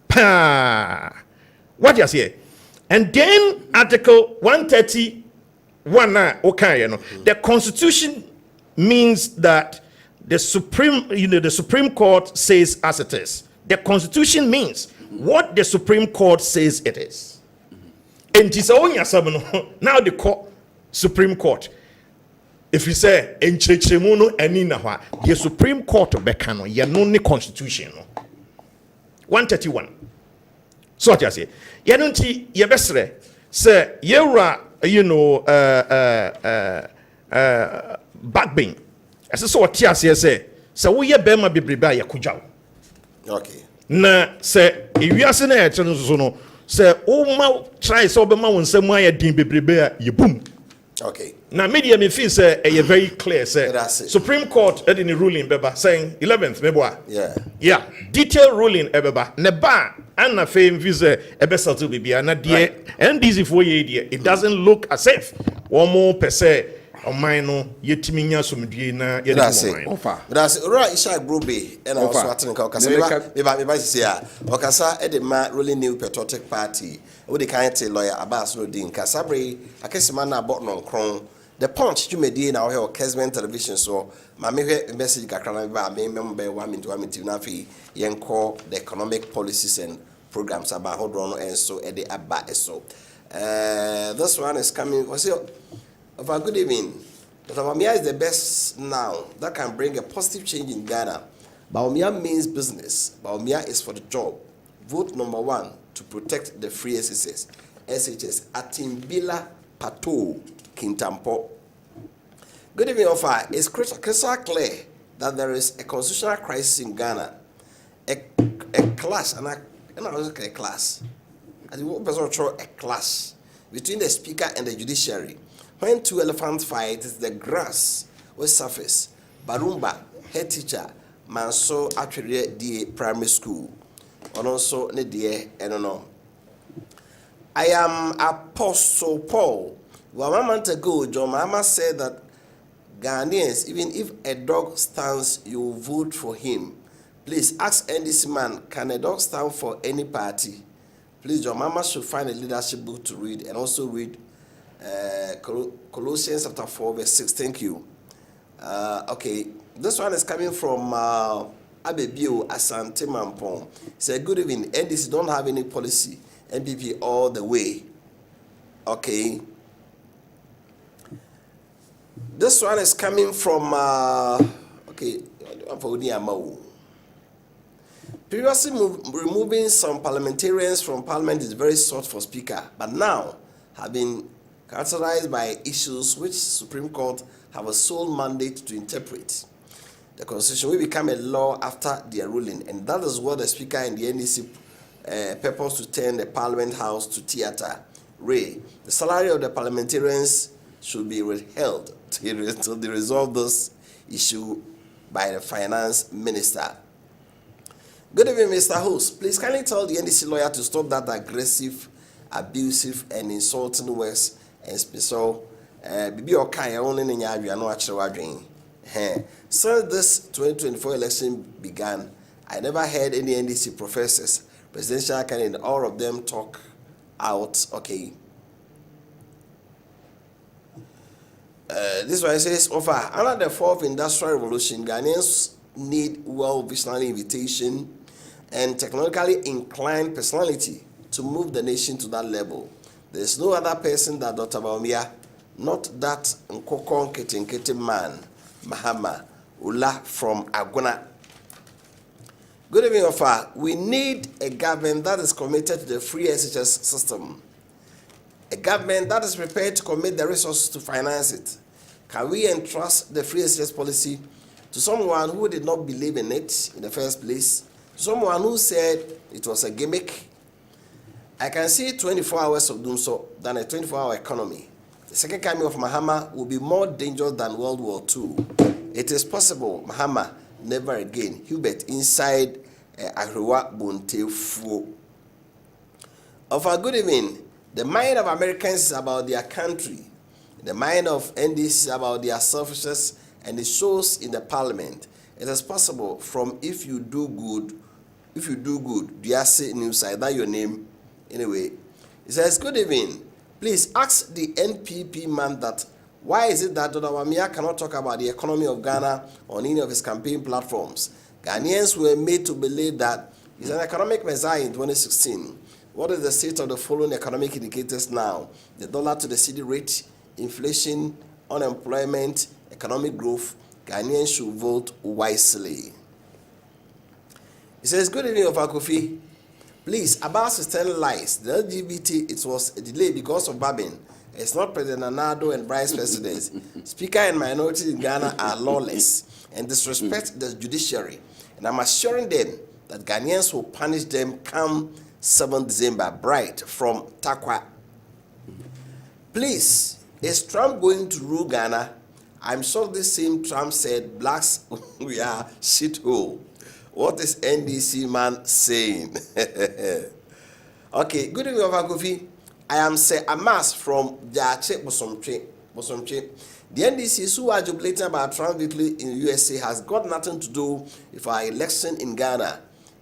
pa. What you say? And then Article 131 okay, the Constitution means that the Supreme Court says as it is. The Constitution means what the Supreme Court says it is. And now the Supreme Court. If you say in Chechemuno and Ninawa, the Supreme Court of Bekano, you know the Constitution. 131. So what you say? You don't see your best say you're backbing. As so what you say, so we are Bema Bibriba Yakujao. Okay. Na say if you are saying it, no say oh try so be ma won say mo din Bibriba you boom. Okay. Now, media me feel say very clear. Say Supreme Court had in the ruling, beba saying 11th, meboa. Yeah. Detailed ruling, beba. Neba and na fame visa ebe settle bibi na die and this if it doesn't look as if one more per se on mine no yetimi nya somdie na ye dey offer. That's right Ishak Brobe and also atin ka okasa meba say a okasa e dey ma ruling new patriotic party. We the kind of lawyer Abbas no din kasabre akesima na abot no kron. The Punch you made in our Kessben television so my message kakra ba me member 1 minute na fi yenko the economic policies and programs about hold on and so e dey aba so this one is coming was of a good evening. But Baumia is the best now that can bring a positive change in Ghana. Baumia means business. Baumia is for the job. Vote number 1 to protect the free SHS Atimbila Pato Kintampo. Good evening, Ofa. It's crystal clear that there is a constitutional crisis in Ghana. A clash, and I was a clash. I think a clash between the speaker and the judiciary. When two elephants fight, it's the grass will surface. Barumba, head teacher, Manso actually the primary school. And also Nedie, and no. I am Apostle Paul. 1 month ago, John Mahama said that Ghanaians, even if a dog stands, you vote for him. Please ask NDC man, can a dog stand for any party? Please, John Mahama should find a leadership book to read and also read Colossians chapter 4, verse 6. Thank you. Okay, this one is coming from Abebio Asante Mampong. Say, good evening. NDC don't have any policy. NPP all the way. Okay. This one is coming from previously removing some parliamentarians from parliament is very sought for speaker, but now have been characterized by issues which Supreme Court have a sole mandate to interpret. The Constitution will become a law after their ruling, and that is what the speaker and the NDC purpose to turn the Parliament House to theater. Ray, the salary of the parliamentarians should be withheld till they resolve this issue by the finance minister. Good evening, Mr. Host. Please kindly tell the NDC lawyer to stop that aggressive, abusive, and insulting words and special. Bibi okay, only ninya we are no actually wadring. Since this 2024 election began, I never heard any NDC professors, presidential candidate, all of them talk out. Okay. This one says, under the fourth industrial revolution, Ghanaians need well-visionary invitation and technologically inclined personality to move the nation to that level. There's no other person than Dr. Baumia not that Nkokon Kete man, Mahama Ula from Aguna. Good evening, Ofa. We need a government that is committed to the free SHS system. A government that is prepared to commit the resources to finance it. Can we entrust the free SHS policy to someone who did not believe in it in the first place? Someone who said it was a gimmick? I can see 24 hours of doing so than a 24-hour economy. The second coming of Mahama will be more dangerous than World War II. It is possible, Mahama, never again. Hubert, inside Ahrewa Bonte Fuo. Of a good evening, the mind of Americans is about their country. The mind of NDC is about their selfishness, and it shows in the parliament. It is possible from if you do good, do you say news either your name? Anyway, it says, good evening. Please ask the NPP man that why is it that Dr. Wamia cannot talk about the economy of Ghana on any of his campaign platforms? Ghanaians were made to believe that he's an economic messiah in 2016. What is the state of the following economic indicators now? The dollar to the cedi rate, inflation, unemployment, economic growth. Ghanaians should vote wisely. He says, good evening, Wofa Kofi. Please, about is telling lies. The LGBT, it was a delay because of Babin. It's not President Anado and Vice Presidents. Speaker and minorities in Ghana are lawless and disrespect the judiciary. And I'm assuring them that Ghanaians will punish them come 7 December. Bright from Takwa. Please, is Trump going to rule Ghana? I'm sure this same Trump said, blacks, we are shithole. What is NDC man saying? Okay, good evening, Wofa Kofi. I am Sir Amas from Jache Bosomche. The NDC who are jubilating about Trump victory in USA has got nothing to do with our election in Ghana.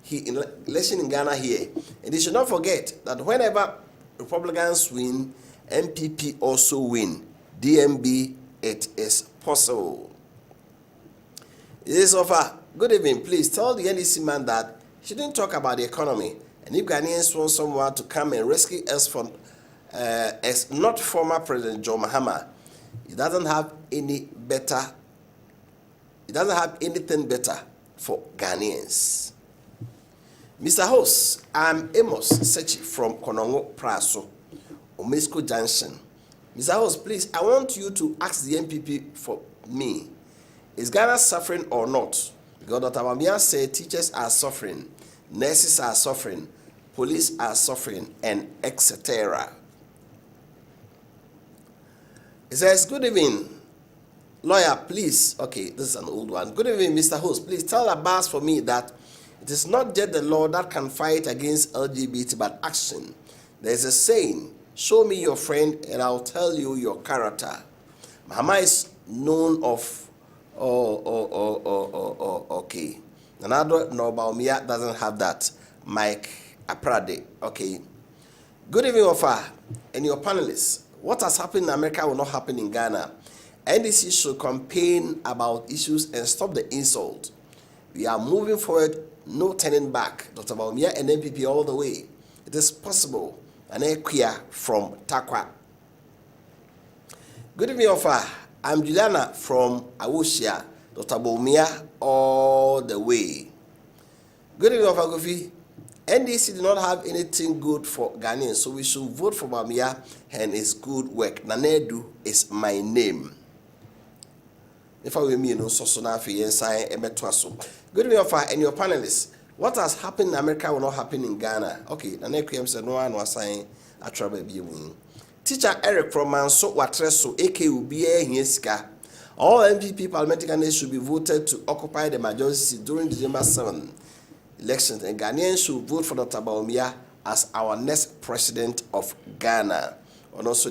Election in Ghana here. And they should not forget that whenever Republicans win, MPP also win. DMB, it is possible. It is Wofa. Good evening. Please tell the NDC man that he shouldn't talk about the economy. And if Ghanaians want someone to come and rescue us from, as not former President John Mahama, he doesn't have any better. He doesn't have anything better for Ghanaians. Mr. Host, I'm Amos Sechi from Konongo Praso, Omesco Junction. Mr. Host, please, I want you to ask the MPP for me. Is Ghana suffering or not? Because Dr. Wamia said teachers are suffering, nurses are suffering, police are suffering, and etc. It says, good evening, lawyer, please. Okay, this is an old one. Good evening, Mr. Host. Please tell Abbas for me that it is not just the law that can fight against LGBT, but action. There's a saying, show me your friend and I'll tell you your character. Mahama is known of okay. Nanado Nobaumia doesn't have that. Mike Aprade. Okay. Good evening, Wofa, and your panelists. What has happened in America will not happen in Ghana. NDC should campaign about issues and stop the insult. We are moving forward, no turning back. Dr. Baumia and MPP all the way. It is possible. An Equia from Takwa. Good evening, Wofa. I'm Juliana from Awoshia, Dr. Baumia all the way. Good evening, Wofa Kofi. NDC did not have anything good for Ghanaians, so we should vote for Baumia and his good work. Nanedu is my name. If I were me, no so na fi inside emetwaso. Good evening, Wofa, and your panelists. What has happened in America will not happen in Ghana. Okay, Nanedu said no one was saying a trouble be win. Teacher Eric from Manso Watreso, aka Ubie Hiesika. All MPP parliamentary candidates should be voted to occupy the majority during December 7 elections, and Ghanaians should vote for Dr. Baumia as our next president of Ghana. And also,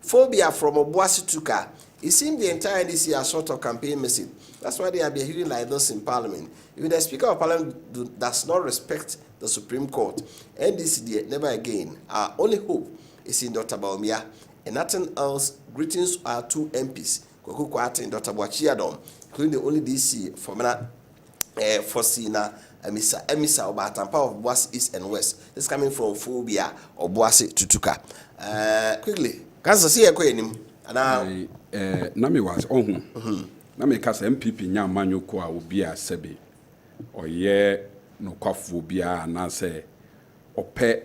phobia from Obuasi Tuka. It seems the entire NDC has sort of campaign message. That's why they are behaving like this in Parliament. If the Speaker of Parliament does not respect the Supreme Court, NDC never again. Our only hope is in Dr. Baumia and nothing else. Greetings to our two MPs, Kwaku Kwate and Dr. Boachiadom, including the only DC for Fosina Emisa Obatampa of Boas East and West. This is coming from Phobia or Boasi Tutuka. Quickly, Kansas see a queen. na me was na me ka MPP nya amanyoko a obi a sebe oye no kwafo bia na say ope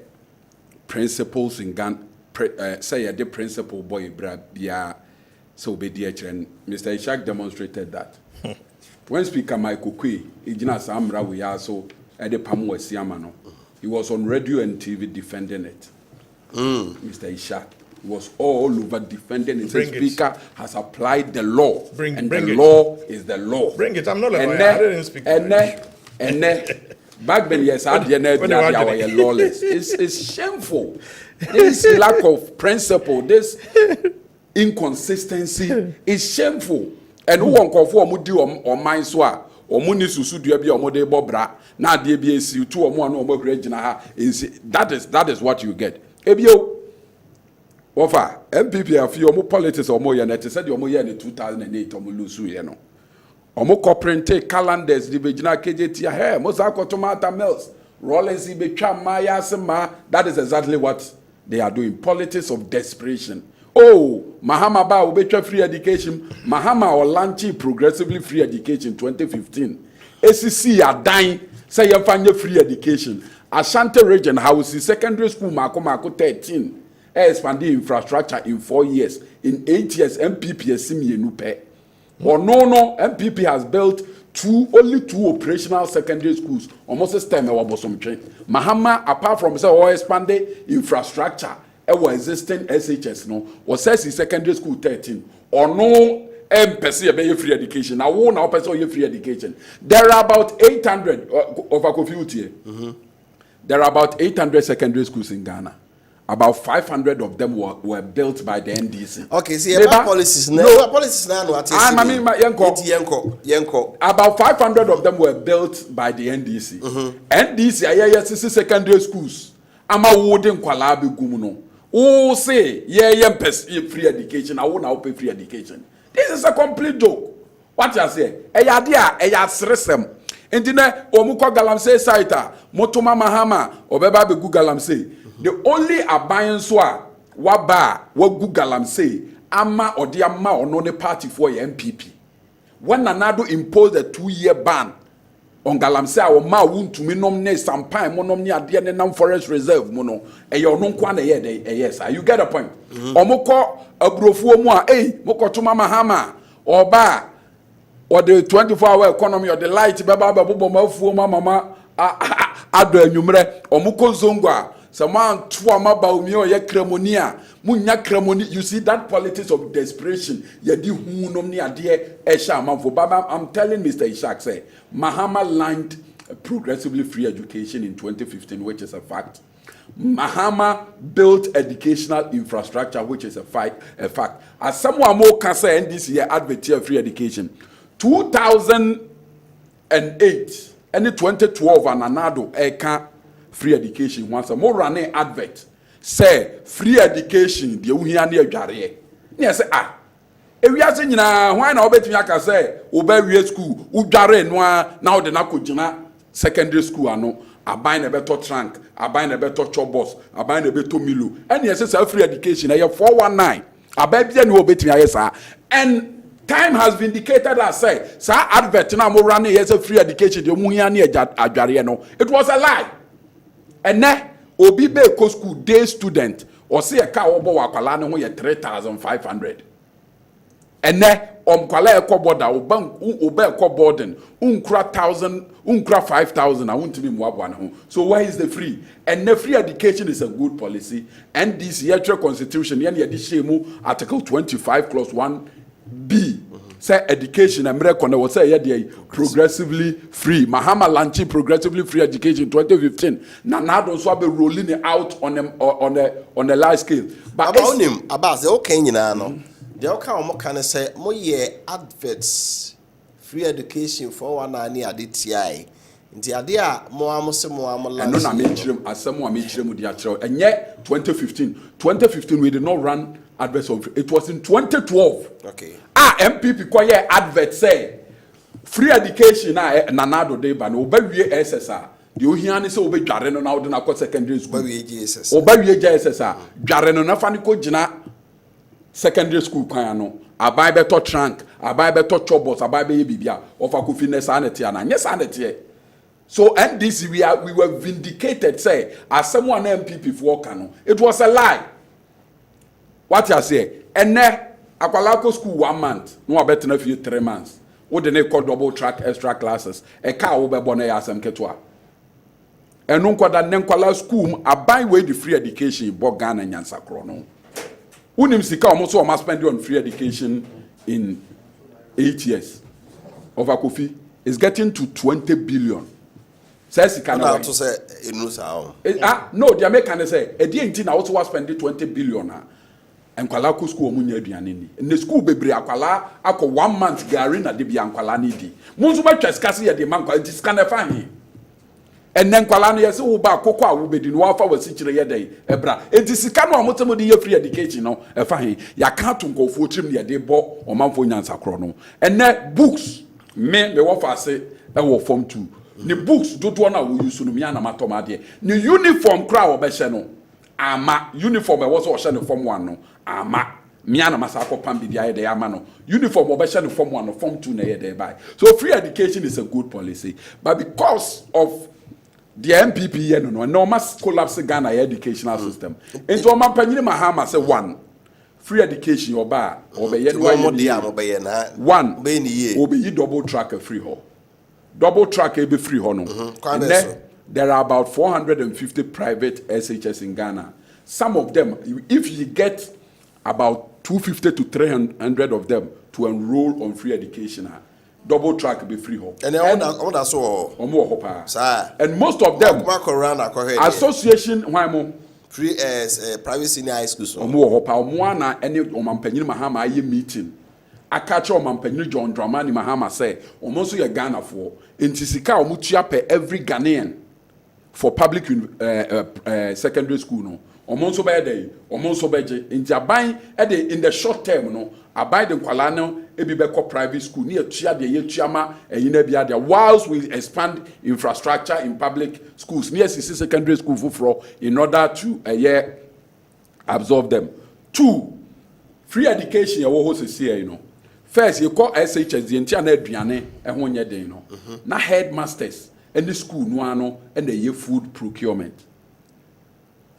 principles in Ghana say the principle boy bra bia so obedi ekren. Mr. Ishak demonstrated that. When Speaker Michael Kwe ejina samra we also e de pam wasiama no, he was on radio and TV defending it. Mr. Ishak was all over defending it. The Speaker has applied the law, and the law is the law. Bring it. I'm not a lawyer. I didn't speak. And back then, yes, I didn't lawless. It's shameful. This lack of principle, this inconsistency is shameful. And who won't call for Mudi or mine swa or Muni Susu Diabi or Mode Bobra, now DBS, 2 or 1 or more regional. That is what you get. Ebio. Wofa, MPP a few more politics or more, and it said you're more in 2008 or Mulusu, you know. Or more corporate calendars, the Virginia KJT hair, Mosako tomato mills, Rollins, Ibecham, Maya, Sema. That is exactly what they are doing. Politics of desperation. Oh, Mahama Ba Ubetra free education, Mahama or Lanchi progressively free education 2015. ACC are dying, say you find your free education. Ashanti region houses, secondary school, Mako 13. Expanding infrastructure in 4 years. In 8 years, MPP has seen me nupe. Or no, MPP has built only two operational secondary schools. Almost a stem of Bosom train. Mahama, apart from expanding infrastructure, existing SHS no, or says secondary school 13. Or no, MPC free education. I won't now pursue free education. There are about 800 of a confused. There are about 800 secondary schools in Ghana. About 500 of them were built by the NDC. Okay, see, about policies now. Policies now. About 500 of them were built by the NDC. NDC, yes, secondary schools. Ama wooden kwalabi gumuno. Oh, say, free education. I won't pay free education. This is a complete joke. What you say? Sresem. Intine omuko galamse saita. Motuma mahama. Obeba be galamse. The only abeyance waba Google say ama or the ama or no party for your MPP. When Nanado imposed a 2-year ban on Galamsey or ma won't to me nominate some pine monomni at the end forest reserve mono and your non quan yes, you get a point. Omoko a brofu moa moko to mama hama or ba or the 24-hour economy or the light baba babu mama ado numere omoko zongwa. Someone twama baumi or ye cremonia, munya cremoni. You see that politics of desperation. Ye di hunomni adie esha manfo. Baba, I'm telling Mr. Ishak say Mahama lined progressively free education in 2015, which is a fact. Mahama built educational infrastructure, which is a fact. As someone more can say in this year advocate free education, 2008 and 2012 and another eka. Free education once a more running advert say free education the uhia na adware na say we are saying na why na obetumi aka say obawie school udware no na ode na kogina secondary school ano aban na beto trunk aban na beto chobos aban na beto milo and yes say free education na 419 ababia na obetumi ayesa and time has vindicated us say advert na more running yes free education the uhia na adware no it was a lie. And now, Obi be ko school day student or see a car obo wakwala ne ho ye 3,500. And now, kwala e ko border oba ko boarding unkra 5,000 I want to be mwabwa na ho. So why is the free? And the free education is a good policy. And this year constitution yen ye di shemu article 25 clause 1B. Say education America was say progressively free. Mahama Lanchi progressively free education 2015. Now don't so be rolling it out on a large scale. But about him about the okay no. The okay can say more year adverts free education for one ani aditi. Nti ade a mo amose mo amola. No na me chirem asemo a me chirem di achiro. Enye 2015 we did not run adverts on it was in 2012. Okay. MPP kwaye advert say free education na nanado dey ba no obawie SSR the ohia ne say obedware no na wo na secondary school obawie JSS dware no na fa ne ko gina secondary school kwan no abai beto trunk abai beto chobos abai be bibia Wofa Kofi ne sanity ana yes sanity. So and this we were vindicated say as someone MPP for Kano it was a lie. What you say and akwalako school 1 month no abet na few 3 months wo de ne call double track extra classes e ka wo be bona ya asem ketwa enu nkwada ne nkwala school abai we the free education bo Ghana nyansa kro no unim sika o mo so o ma spend on free education in 8 years. Wofa Kofi is getting to 20 billion. Says sika na to say enu sa no the American say e dey nti na also was spend 20 billion enkwala ko school omunya aduane ni ne school bebre akwala akọ 1 month gari na de bia ankwala ni di munzu ba tweskase ye de mankwala diska na fa hi enne nkwala no yese wo ba akoko a wo bedi no wa fa wasi kire ye dai ebra enti sika no amotem de ye free education no e fa hi ya ka to nkofo trim ne de bo omanfo nyansa kro no enne books me wo fa ase e wo form 2 ni books dodo na wo use no me ana matoma de ni uniform kra wo be hye no ama uniform e wo so hye no form 1 no ama miana masako pambi dia de ama no uniform obesha no form 1 no form 2 na ye de buy. So free education is a good policy, but because of the MPP no must collapse Ghana educational system into o mampanyini mahama say 1 free education oba obeye no na 1 obeye double track free ho double track e be free ho no there are about 450 private SHS in Ghana. Some of them if you get about 250 to 300 of them to enroll on free education. Double track be free home. And most of them association why mo free private senior high schools. Omwana any omampanyini mahama aye meeting. Akacha omampanyini John Dramani Mahama say omonso ye Ghana for intisika omutua per every Ghanaian for public secondary school no. Omonso be dey omonso beje injaban e dey in the short term no abai de nkwala no e bi be ko private school ni etua de yetuama eyina bia de whilst we expand infrastructure in public schools near secondary school for in order to absorb them. 2 free education ye wo ho sese you know first you call SHS the entia na aduane e ho nye den no na headmasters any school no ano and the food procurement.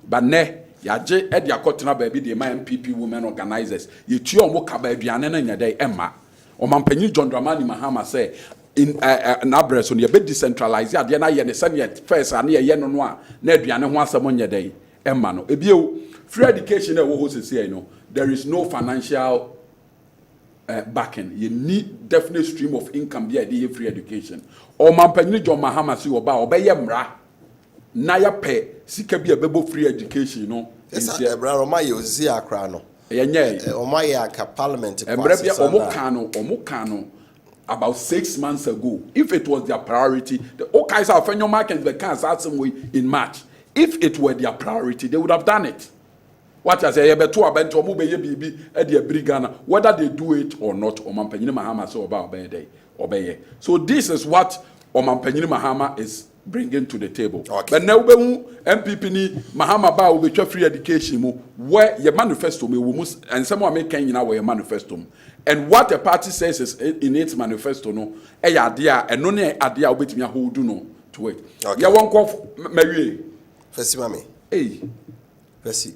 But ne yaje e dia kotena ba bi de my MPP women organizers ye tue omo ka ba aduane na nya dai emma o mampanyi John Dramani Mahama say in na breso ne be decentralize ade na ye ne se ne first ane ye no no a na aduane ho asemo nya dai emma no ebie free education e wo ho sese no there is no financial backing. You need definite stream of income be a free education o mampanyi John Mahama si oba obeye mra na ya pe sika bi abebo free education no esa ebra roma ye ozi akra no yenye omaye aka parliament ebra bia omo kano about 6 months ago if it was their priority the okaisa afenyo market be can start in March if it were their priority they would have done it. What I say beto abento omo be ye bibi e de brigana whether they do it or not omampanyini Mahama say oba obeye. So this is what omampanyini Mahama is bringing to the table. Okay. But now MPP ni Mahama ba we free education mu where your manifesto me and someone make Kenya where your manifesto. And what the party says is in its manifesto no e idea and no ne idea obetimi hold no to it. Okay. Ya won ko Mary. Fesi mami. Hey. Fesi.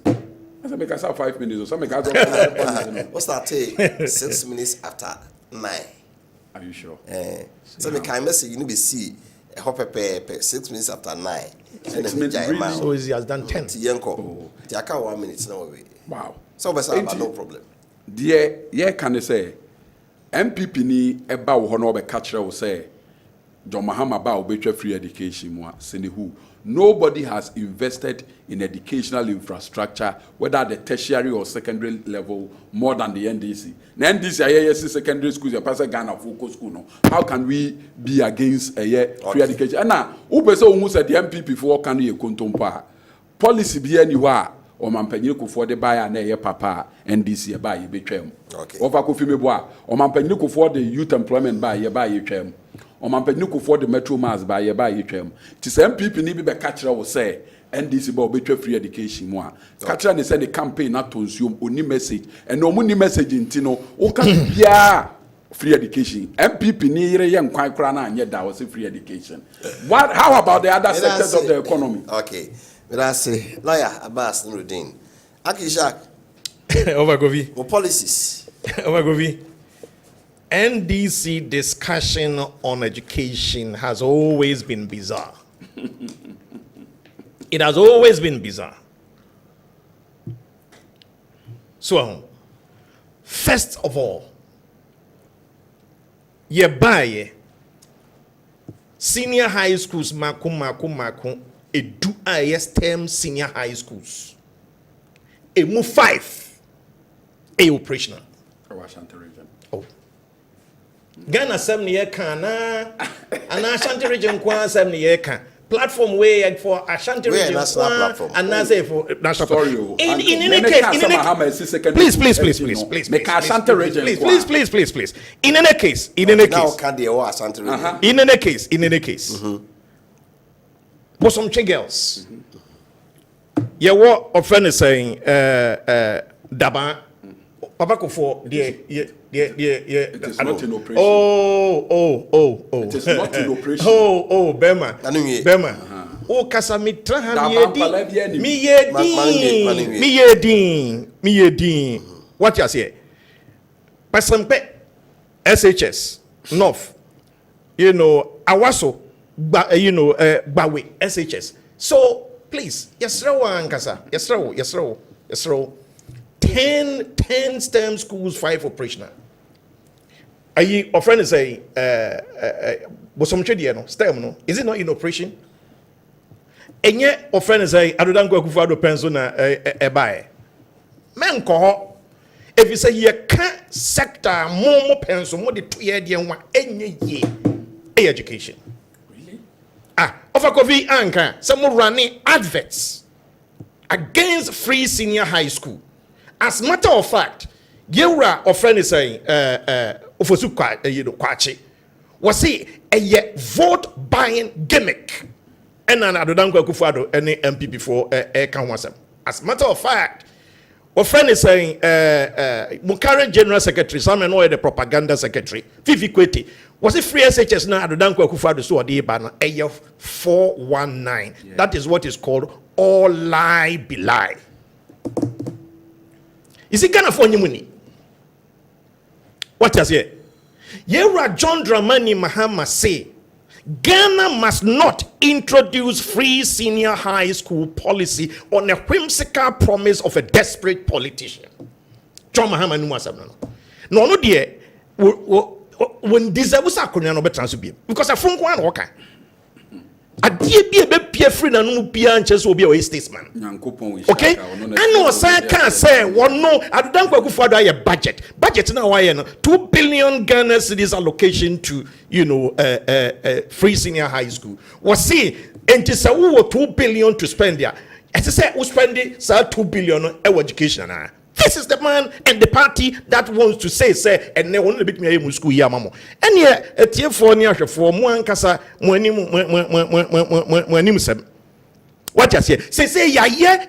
I make us 5 minutes or something. What's that take 6 minutes after 9? Are you sure? So me can message you be see 6 minutes after 9. 6 minutes really? So he has done 10. Tiaka 1 minute now. Wow. So no problem. Dear, yeah, can I say MPP ni eba wo no be catch wo say John Mahama ba obetwa free education mu a sene who nobody has invested in educational infrastructure whether the tertiary or secondary level more than the NDC. The NDC is secondary schools your pass Ghana focus school no. How can we be against free education? And now who person who said the MPP for can you kontompa policy be anywhere o mampanyini kofo de buy na papa NDC buy ye betwam. Okay. Wofa Kofi meboa o mampanyini kofo de youth employment buy ye twam. ɔmampanyinfo for the metro mass ba ye ba yetwam ti sɛ MPP ni bi be ka kyerɛ wo sɛ NDC ba obetwa free education mu a ka kyerɛ ne sɛ the campaign na tonsuom oni message and omu ni message nti no wo ka bia free education MPP ni yere ye nkwan kra na anye da was free education. What how about the other sectors of the economy? Okay, that's lawyer Abbas Nuruddin Akishak Wofa Kofi for policies. Wofa Kofi, NDC discussion on education has always been bizarre. It has always been bizarre. So, first of all, ye buy senior high schools maku edu ISTM senior high schools. A move 5 a operational. Oh. Ghana 7 year can and Ashanti region kwa 7 year can platform way for Ashanti region and Naze for national platform. In any case, please. Make Ashanti region. Please. In any case. Now can the Ashanti region. In any case. For some girls. Yeah, what a friend is saying, Daba, Papa Kofo, it is not in operation. Oh. It is not in operation. Oh, Bema. Oh, Casamitra, me ye What you say? Pasampe, SHS, North, Awaso, Bawe, SHS. So, please, yes, 10 STEM schools, 5 operational. Are you a friend say was some STEM no? Is it not in operation? And yet a friend say I don't go for pension buy. Man call if you say you can't sector more pension more the 2 year one any year education. Wofa Kofi Anka, some running adverts against free senior high school. As matter of fact, Yura or friend is saying, Ofosu Kwachi, was he a vote buying gimmick? And I don't go Kufado any MP before Kanwasam. As matter of fact, our friend is saying, Mukare General Secretary, some know the propaganda secretary, Fifi Kweti. Was it free SHS now? I don't go Kufado so the banner AF 419. Yeah. That is what is called all lie be lie. Is it Ghana for money? What does it? Yera John Dramani Mahama say Ghana must not introduce free senior high school policy on a whimsical promise of a desperate politician. John Mahama Numasam. No, dear. When this was a no better because I found one worker. A dear be a peer free and no peer will be a statesman. Okay, I know I can't say one no. I don't go for a budget now. I know 2 billion Ghana cedis allocation to free senior high school. Was see and it's a 2 billion to spend there. As I said, we spend 2 billion on education. This is the man and the party that wants to say, and they want to beat me in school. Yamamo. And yet, a tier for near for Muankasa, what you say, ya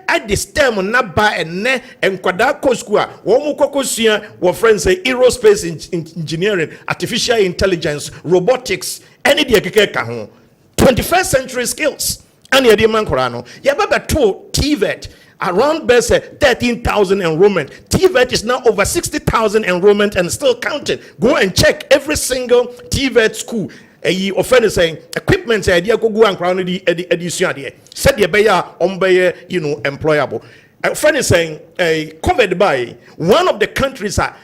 at the stem on Naba and Ne and Kwadako Square, Womukokosia, what friends say aerospace engineering, artificial intelligence, robotics, any diakeka 21st century skills. And the man Korano, Yababa told TVET. Around best 13,000 enrollment. TVET is now over 60,000 enrollment and still counting. Go and check every single TVET school. A offender saying equipment idea go and crown the edition. Said the bayer employable. A friend is saying covered by one of the countries are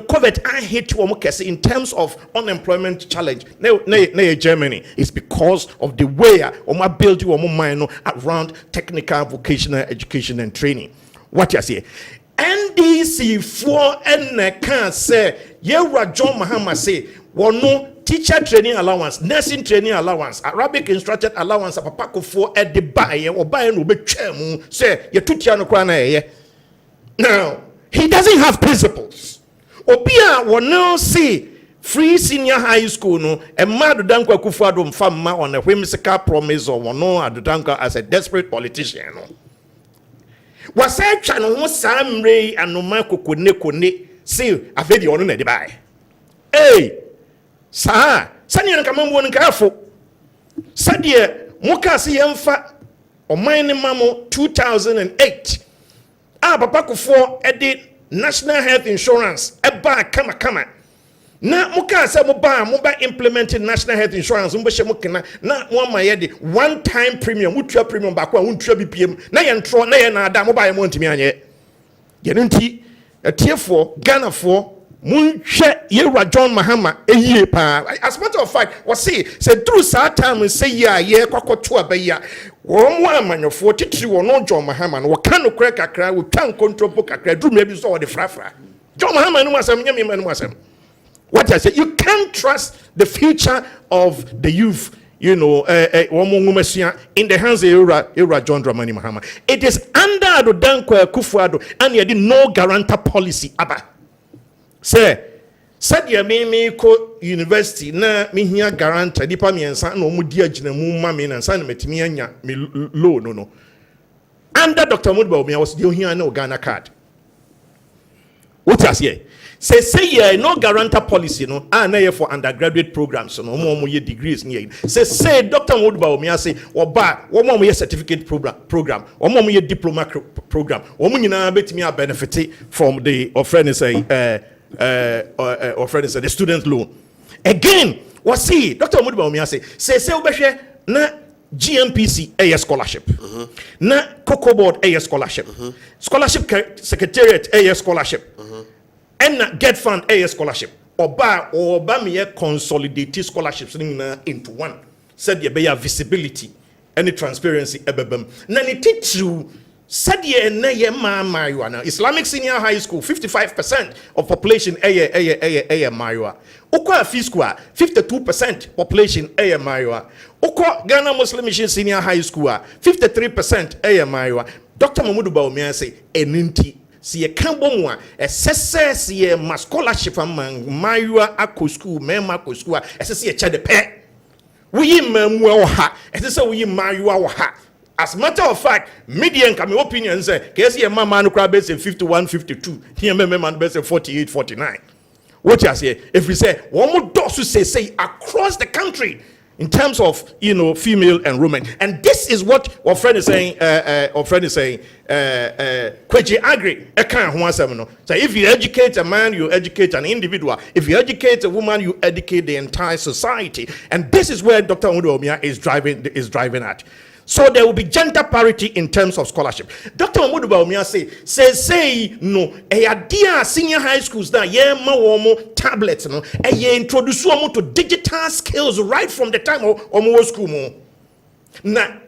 covered I hate to in terms of unemployment challenge. Germany is because of the way my build you around technical vocational education and training. What you say? NDC for can say Yera John Mahama say no teacher training allowance, nursing training allowance, Arabic instructor allowance, a papako for at the buy or buy no be say you took Tiano. Now he doesn't have principles. Obia will now see free senior high school no Emma Adudankwa Akufo-Addo mfamma on a whimsical promise or no Adudankwa as a desperate politician no was a channel no sam ray and no man kone see afedi ono na de bai eh sa sani nka mambo nka afo sadie muka se yemfa oman ne mamo 2008 papa Kufuor edi national health insurance eba kama na muka say mo ba implementing national health insurance mo hye mo kena na mo ma ye de one time premium mutua premium ba kwa untua bpm na ye ntro na ye na ada mo ba ye mo ntimi anye ye nti atiefo Ghana for munhwe Yewura John Mahama eyie pa. As a matter of fact we say through that time say ye kwakoto abaya wo mo amanyofo titiri wo no John Mahama no wo kan no kra kakra wo twan control kakra drum e bi so wo de frafra John Mahama no asem nyame ma no asem. What I say, you can't trust the future of the youth, in the hands of Yewura John Dramani Mahama. It is under Adudankwa Akufo-Addo and you did no guarantor policy. Abba. Say, said you me ko university na me here guarantor dipa me ensa no mu dia gina mu ma me na ensa na metimi anya me low no. Under Dr. Modibo me was the here no Ghana card. What I say? Say no guarantor policy no na for undergraduate programs no mo ye degrees ni say Dr. Modibo me say oba wo mo ye certificate program wo mo ye diploma program wo mo nyina betimi a benefit from the the student loan again what see Dr. Modibo me say obehwe na GMPC a scholarship na Cocoa Board a scholarship scholarship secretariat a scholarship and get fund a scholarship or me consolidated scholarships into one said you be visibility and transparency ebebem na ni teacher said ye na ye ma Islamic senior high school 55% of population a marijuana ukwa fee school 52% population a marijuana ukwa Ghana Muslim Mission senior high school 53% a marijuana Dr. Mamudu Bawumia say eninti si ye kambo mwa esese si ye ma scholarship among marijuana ako school mema ako school esese ye chade pe we memwa ha esese we marijuana ha. As a matter of fact, media and my opinion say, Kesi and Mama no crab base 51, 52, here man base 48, 49. What you say? If we say one more doors to say across the country in terms of female enrollment, and this is what our friend is saying. Kweji agree. So if you educate a man, you educate an individual. If you educate a woman, you educate the entire society. And this is where Dr. Oduomia is driving at. So there will be gender parity in terms of scholarship. Dr. Mamudu Bawumia say no. Dear senior high schools now, tablets no. Introduce to digital skills right from the time of school mo. Na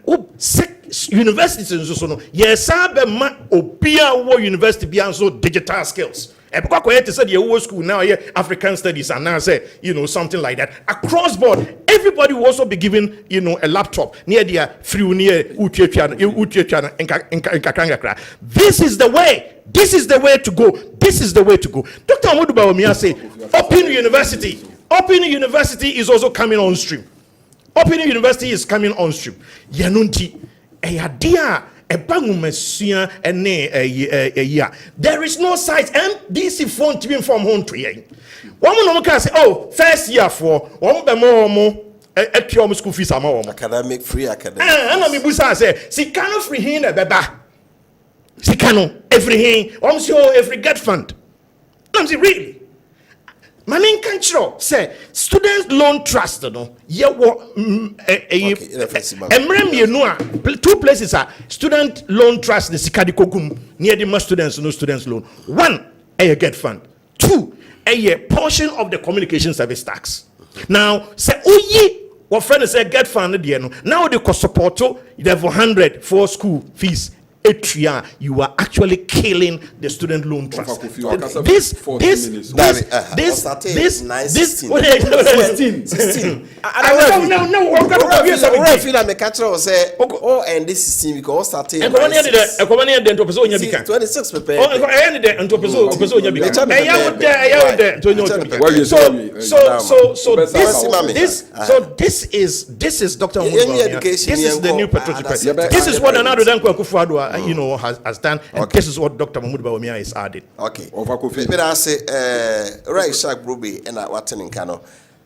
universities no. Yes, ma obia wo university be so digital skills. Because said your school now African studies and now say something like that across board everybody will also be given a laptop near their free near this is the way to go. Dr. Amudu Bawumia say Open University is also coming on stream. Open University is coming on stream. Yanunti idea. There is no site MDC phone to be from home to you. One can say, oh, first year for one more school fees academic free academic. And I'm say, see, cannot free him a beba. See, cannot every every get fund. I'm say, really? My main control say student loan trust no two places are student loan trust the sikadi kokum near the students no students loan. One a get fund. Two a portion of the communication service tax. Now say what friend say get fund no now they cost support level 100 for school fees etria, you are actually killing the student loan trust. This and this system because started 26 this is Dr. This is the new patriotic. This is what another Dan Akufo-Addo has done, and this is what Dr. Mahmoud Bawumia is adding. Okay. But I say right Shaq Bruby and Watson in Kano.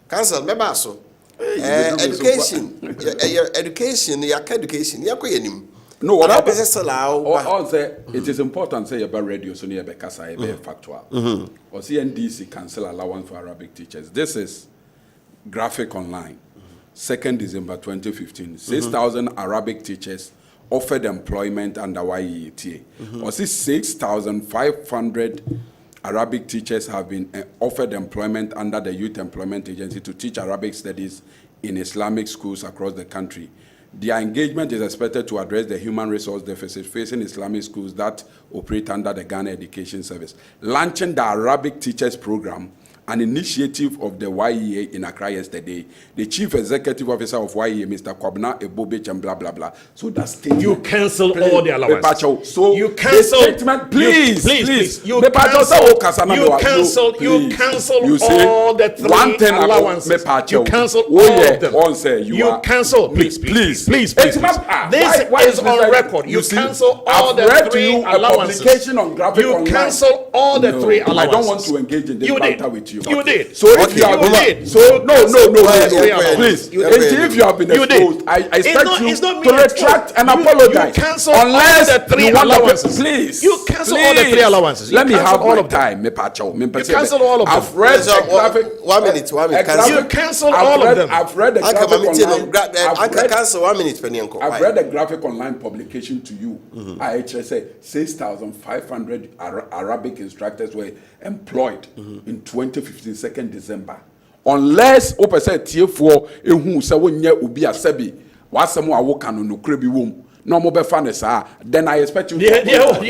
Council member so education, no, what I say it is important say about radio so near Bekasa factual. Or CNDC cancel allowance for Arabic teachers. This is graphic online. 2nd December 2015, 6,000 Arabic teachers offered employment under YETA. Or 6,500 Arabic teachers have been offered employment under the Youth Employment Agency to teach Arabic studies in Islamic schools across the country. Their engagement is expected to address the human resource deficit facing Islamic schools that operate under the Ghana Education Service. Launching the Arabic Teachers Program, an initiative of the YEA in Accra yesterday, the Chief Executive Officer of YEA, Mr. Kwabena Ebobich, and blah, blah, blah. So that statement... You cancel all the allowances. So you cancel... statement, please. You cancel all the 3 allowances. You cancel all of them. You cancel... Please. This is on record. You cancel all the 3 allowances. You cancel all the 3 allowances. I don't want to engage in this matter with you. You did. So if you have been, please. If you have been exposed, I expect you to retract and apologize. You cancel all the 3 allowances. Please. You cancel all the 3 allowances. Let me have all of time. You cancel all of them. I've read the graphic. 1 minute. You cancel all of them. I've read the graphic online. Cancel 1 minute. I've read the graphic online publication to you. I actually said 6,500 Arabic instructors were employed in 2015 2nd December. Unless opposite TF4 ehu se wonye obi asabi wasem a wo kanu no kra bi wom no mo be fa ne sa, then I expect you if you don't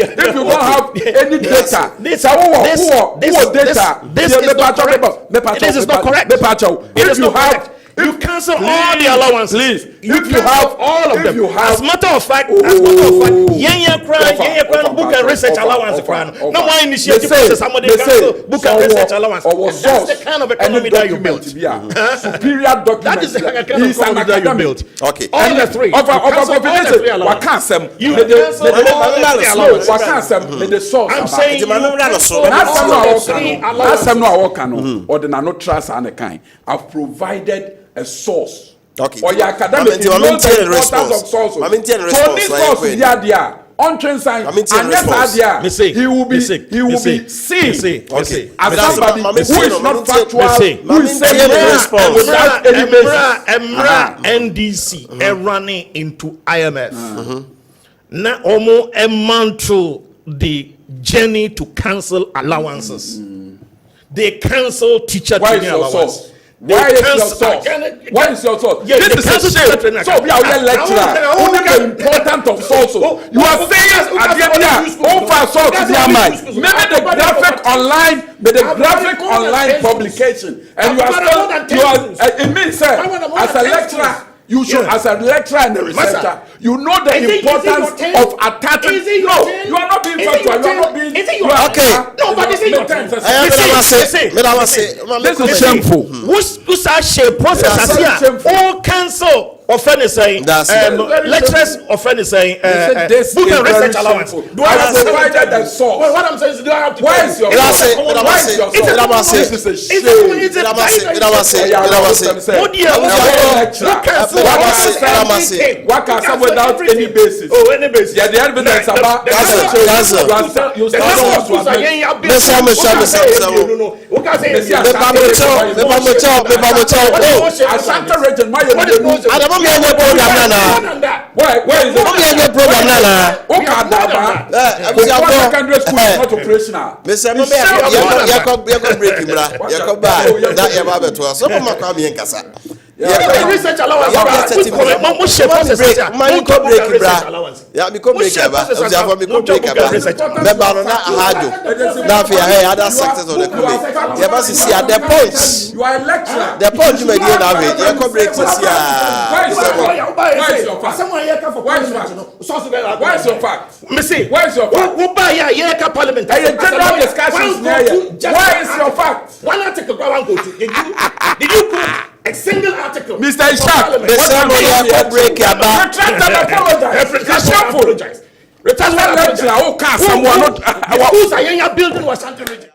have any data this is not correct. You cancel all the allowances. Please. You cancel all of them. As a matter of fact, book and research allowance. No more initiative process. Somebody cancel book and research allowance. That's the kind of economy that you built. Superior document. That is the kind of economy that you built. Okay. All the 3. You cancel all the 3 allowances. You cancel all the 3 allowances. I'm saying you cancel all the 3 allowances. I've provided a source. Okay. Or your academic, you know the importance of sources. So this source is there. On train sign, and yes, he will be seen as somebody who is not factual, who is saying without any basis. NDC running into IMF. Now, almost a month through the journey to cancel allowances. They cancel teacher training allowance. Why is your source? This is a shame. So we are here lecturer. Only the important of sources. You are saying over source is your mind. Maybe the graphic online publication, and you are it means as a lecturer. You should, as a lecturer and a researcher, you know the importance of attacking. No, you are not being factual. You are not being. Okay. No, but this is your time. This is shameful. Who's shame process here? All cancel. Offend saying lecturers offend saying book and research allowance. Do I have provided the source? What I'm saying is, do I have to? Why is your what can say without any basis? Oh, any basis. Yeah, the evidence about Where is the program now? Where is the program now? Secondary school is not operational. Mr. research allowance. Yeah, other sectors of the country. You must see at the points. You are a lecturer. The points you may get out of it. You come break this year. Why is your fact? Me say, Why is your fact? Who buy a parliament? General discussions. Why is your fact? One article go to. Did you prove a single article? Mr. Ishaq, the ceremony will break your back. Retract and apologize. Retract and lecturer. Oh, cast someone not. The schools are in your building was something region.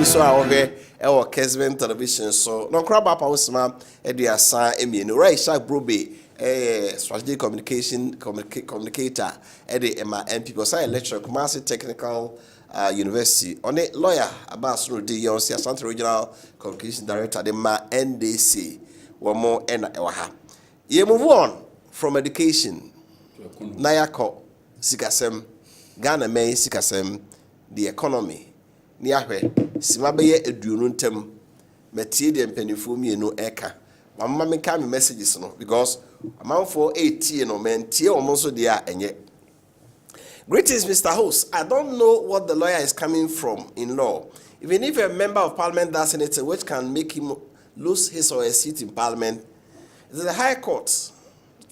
So I over our Kessben television. So no crab up our smart Ediasa Emino Ray Shark Brobe strategic communicator Eddie Emma and people say lecturer Kumasi Technical University on a lawyer Abbas Rudi Yonsi Asante Regional Communication Director the Ma NDC one more and Ewaha. You move on from education Nayako Sikasem Ghana May Sikasem the economy Niahwe, Simabe Edununtem, Metie de Penifum, no eka. Mamma me come messages no, because amount for 18 no men, Tia almost there and yet. Greetings, Mr. Host. I don't know what the lawyer is coming from in law. Even if a member of parliament does anything which can make him lose his or her seat in parliament, it is the High Court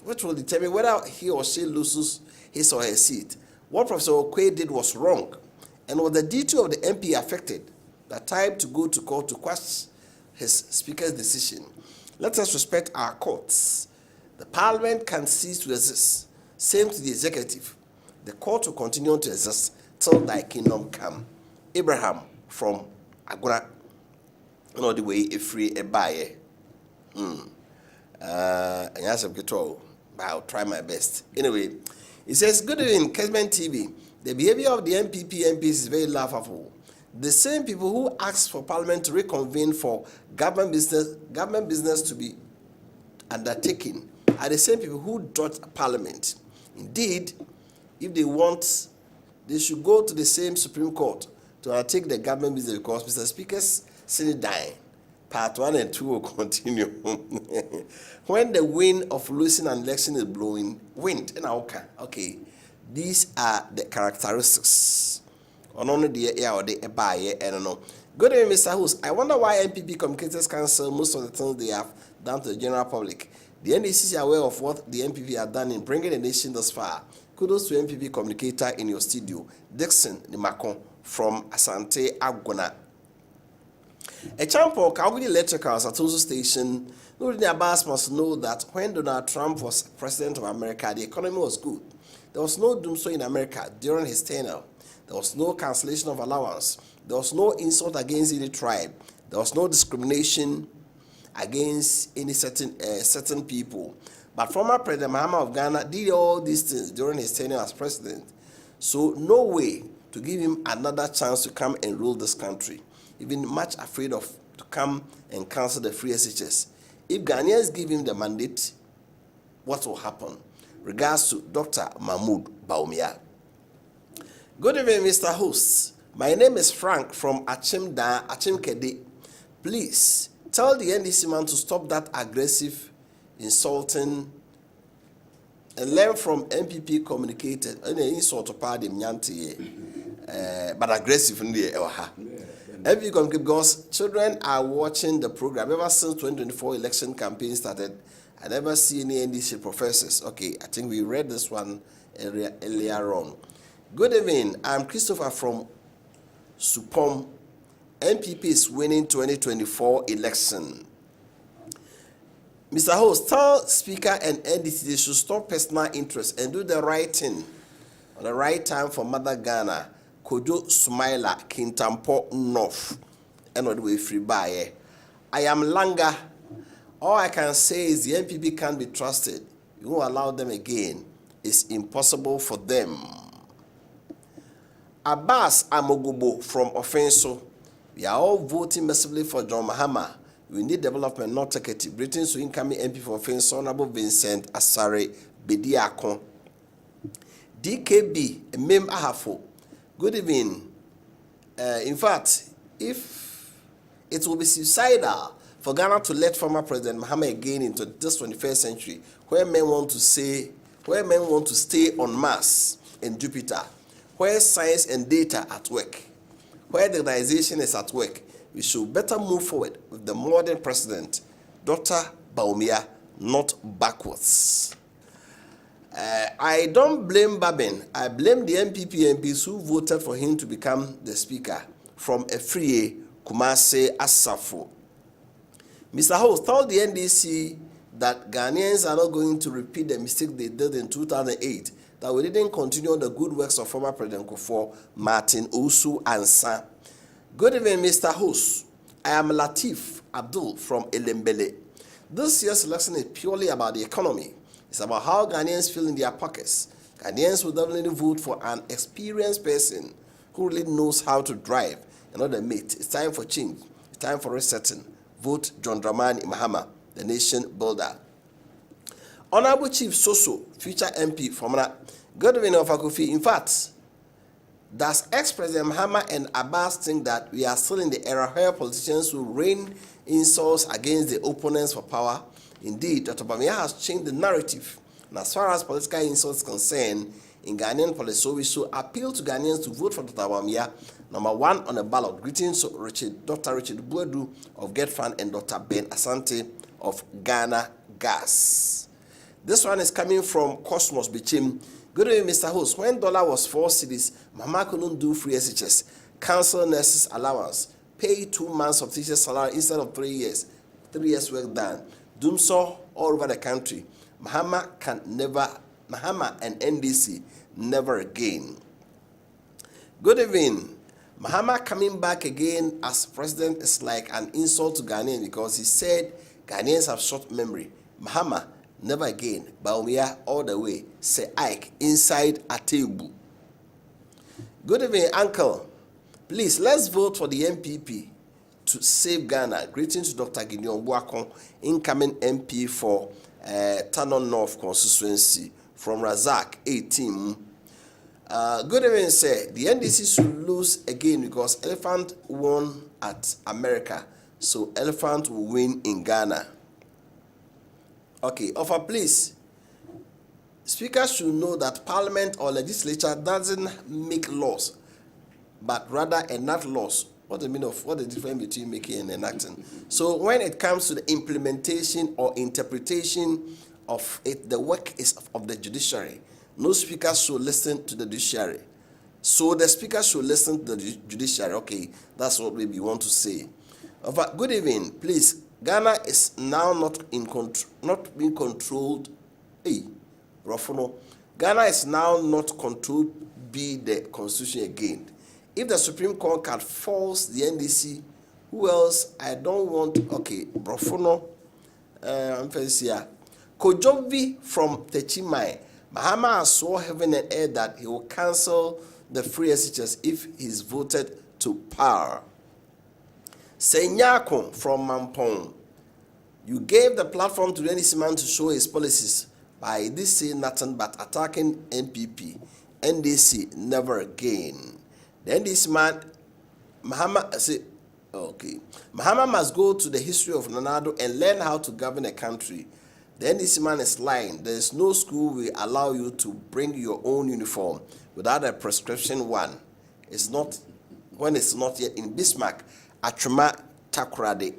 which will determine whether he or she loses his or her seat. What Professor Okwe did was wrong. And was the duty of the MP affected, the time to go to court to question his speaker's decision. Let us respect our courts. The parliament can cease to exist. Same to the executive. The court will continue to exist till thy kingdom come. Abraham from Agora. No, the way a free a buyer. And yes, I'll try my best. Anyway, it says, good evening, Kessben TV. The behavior of the MPs is very laughable. The same people who asked for Parliament to reconvene for government business to be undertaken are the same people who dodged Parliament. Indeed, if they want, they should go to the same Supreme Court to undertake the government business because Mr. Speaker's Senate dying. Part 1 and 2 will continue. When the wind of losing an election is blowing, wind, and okay. These are the characteristics. Only the air or the buyer, and no. Good evening, Mr. Host. I wonder why MPP communicators cancel most of the things they have done to the general public. The NDC is aware of what the MPP have done in bringing the nation thus far. Kudos to MPP communicator in your studio, Dixon Nimakon from Asante Agona. A champion Calgary Electricals at Tozo Station. Nobody Abbas must know that when Donald Trump was president of America, the economy was good. There was no doomsday in America during his tenure. There was no cancellation of allowance. There was no insult against any tribe. There was no discrimination against any certain people. But former President Mahama of Ghana did all these things during his tenure as president. So no way to give him another chance to come and rule this country. Even much afraid of to come and cancel the free SHS. If Ghanaians give him the mandate, what will happen? Regards to Dr. Mahmoud Baumia. Good evening, Mr. Host. My name is Frank from Achim Kede. Please tell the NDC man to stop that aggressive, insulting, and learn from MPP communicated. Insult to party, but aggressive in the MPP communicated because children are watching the program ever since 2024 election campaign started. I never see any NDC professors. Okay, I think we read this one earlier on. Good evening. I'm Christopher from Supom. MPP is winning 2024 election. Mr. Host, tell Speaker and NDC they should stop personal interest and do the right thing on the right time for Mother Ghana. Kojo Smaila Kintampo North. And what we free buy. I am Langa. All I can say is the MPP can't be trusted. You won't allow them again. It's impossible for them. Abbas Amogubo from Offenso. We are all voting massively for John Mahama. We need development, not security. Britain's incoming MP for Offenso, Honorable Vincent Asare Bediakon. DKB, Mem Ahafo. Good evening. In fact, if it will be suicidal for Ghana to let former President Mahama again into this 21st century, where men want to stay en masse in Jupiter, where science and data at work, where the organization is at work, we should better move forward with the modern president, Dr. Bawumia, not backwards. I don't blame Babin. I blame the MPP MPs who voted for him to become the speaker from Efrie, Kumase, Asafo. Mr. Host, told the NDC that Ghanaians are not going to repeat the mistake they did in 2008, that we didn't continue the good works of former President Kufuor, Martin Usu Ansa. Good evening, Mr. Host. I am Latif Abdul from Elembele. This year's lesson is purely about the economy. It's about how Ghanaians feel in their pockets. Ghanaians will definitely vote for an experienced person who really knows how to drive and not admit. It's time for change. It's time for resetting. Vote John Dramani Mahama, the nation builder. Honorable Chief Soso, future MP from Good evening, Wofa Kofi. In fact, does ex-President Mahama and Abbas think that we are still in the era where politicians will rain insults against the opponents for power? Indeed, Dr. Bawumia has changed the narrative. And as far as political insults concerned, in Ghanaian politics, so we should appeal to Ghanaians to vote for Dr. Bawumia, number 1 on the ballot. Greetings to Dr. Richard Buedu of GetFund and Dr. Ben Asante of Ghana Gas. This one is coming from Cosmos Bichim. Good evening, Mr. Host. When dollar was 4 cedis, Mama couldn't do free SHS, cancel nurses allowance, pay 2 months of teacher's salary instead of 3 years. 3 years work done. Doom so all over the country. Mahama and NDC never again. Good evening. Mahama coming back again as president is like an insult to Ghanaians because he said Ghanaians have short memory. Mahama, never again. Bawumia all the way. Say Ike inside Atebu. Good evening, Uncle. Please, let's vote for the MPP to save Ghana. Greetings to Dr. Gideon Buakon, incoming MP for Tanon North constituency from Razak 18. Good evening, sir. The NDC should lose again because Elephant won at America, so Elephant will win in Ghana. Okay, Offer, please. Speakers should know that Parliament or legislature doesn't make laws, but rather enact laws. What the difference between making and enacting? So when it comes to the implementation or interpretation of it, the work is of the judiciary. No speaker should listen to the judiciary. So the speaker should listen to the judiciary. Okay, that's what we want to say. Good evening, please. Ghana is now not being controlled. Hey, Rafono. Ghana is now not controlled by the constitution again. If the Supreme Court can force the NDC, who else? I don't want. Okay, Brofono. I'm fancy here. Kojovi from Techimai. Mahama has swore heaven and earth that he will cancel the free SHS if he's voted to power. Senyako from Mampong. You gave the platform to the NDC man to show his policies. By this saying nothing but attacking NPP. NDC never again. The NDC man, Mahama must go to the history of Nanado and learn how to govern a country. The NDC man is lying. There is no school will allow you to bring your own uniform without a prescription one. It's not when it's not yet in Bismarck. Achuma Takrade.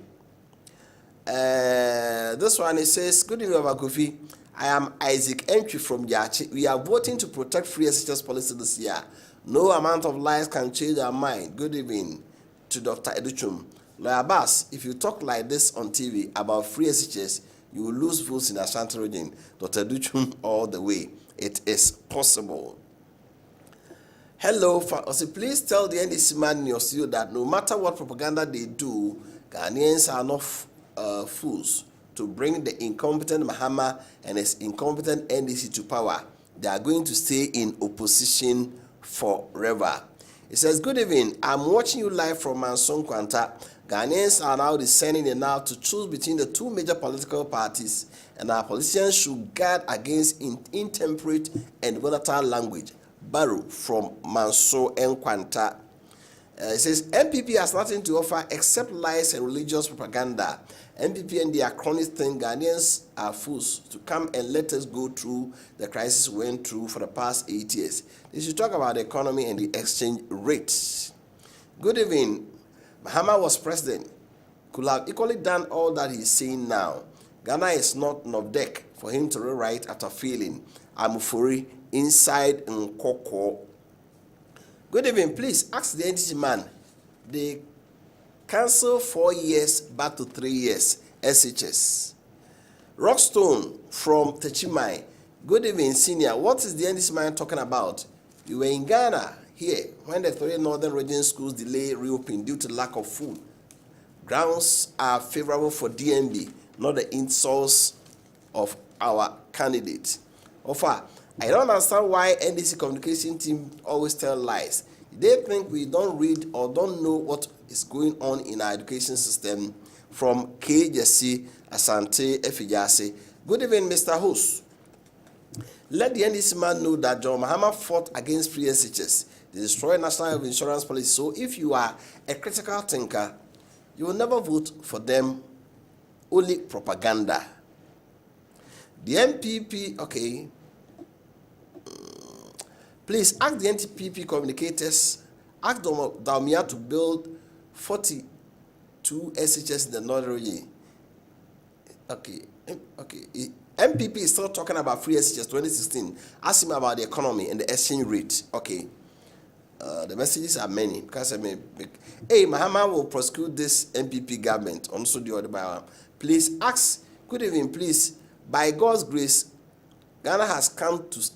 This one it says, good evening, Wofa Kofi. I am Isaac Entry from Yachi. We are voting to protect free SHS policy this year. No amount of lies can change our mind. Good evening to Dr. Educhum. Lawyer Bass, if you talk like this on TV about free SHS, you will lose votes in Ashanti region. Dr. Educhum all the way. It is possible. Hello, please tell the NDC man in your studio that no matter what propaganda they do, Ghanaians are not fools to bring the incompetent Mahama and his incompetent NDC to power. They are going to stay in opposition forever. It says, good evening. I'm watching you live from Manson Kwanta. Ghanaians are now discerning enough to choose between the two major political parties, and our politicians should guard against intemperate and volatile language. Baru from Manso Nkwanta. It says, MPP has nothing to offer except lies and religious propaganda. MPP and their cronies think Ghanaians are fools to come and let us go through the crisis we went through for the past 8 years. They should talk about the economy and the exchange rates. Good evening. Mahama was president. Could have equally done all that he's saying now. Ghana is not Novdek for him to rewrite after failing. Amufori inside Nkoko. Good evening. Please ask the NDC man. They cancel 4 years back to 3 years. SHS. Rockstone from Techimai. Good evening, senior. What is the NDC man talking about? You were in Ghana here when the 3 northern region schools delay reopening due to lack of food. Grounds are favorable for DNB, not the insults of our candidate. Ofa, I don't understand why NDC communication team always tell lies. They think we don't read or don't know what is going on in our education system. From KJC Asante Efijase. Good evening, Mr. Host. Let the NDC man know that John Mahama fought against free SHS. They destroyed National Health Insurance policy. So if you are a critical thinker, you will never vote for them. Only propaganda. The MPP, okay. Please ask the NPP communicators, ask Daumia to build 42 SHS in the northern region. Okay. MPP is still talking about free SHS 2016. Ask him about the economy and the exchange rate. Okay. The messages are many. Because hey, Mahama will prosecute this MPP government. Also, the other by please ask. Good evening, please. By God's grace, Ghana has come to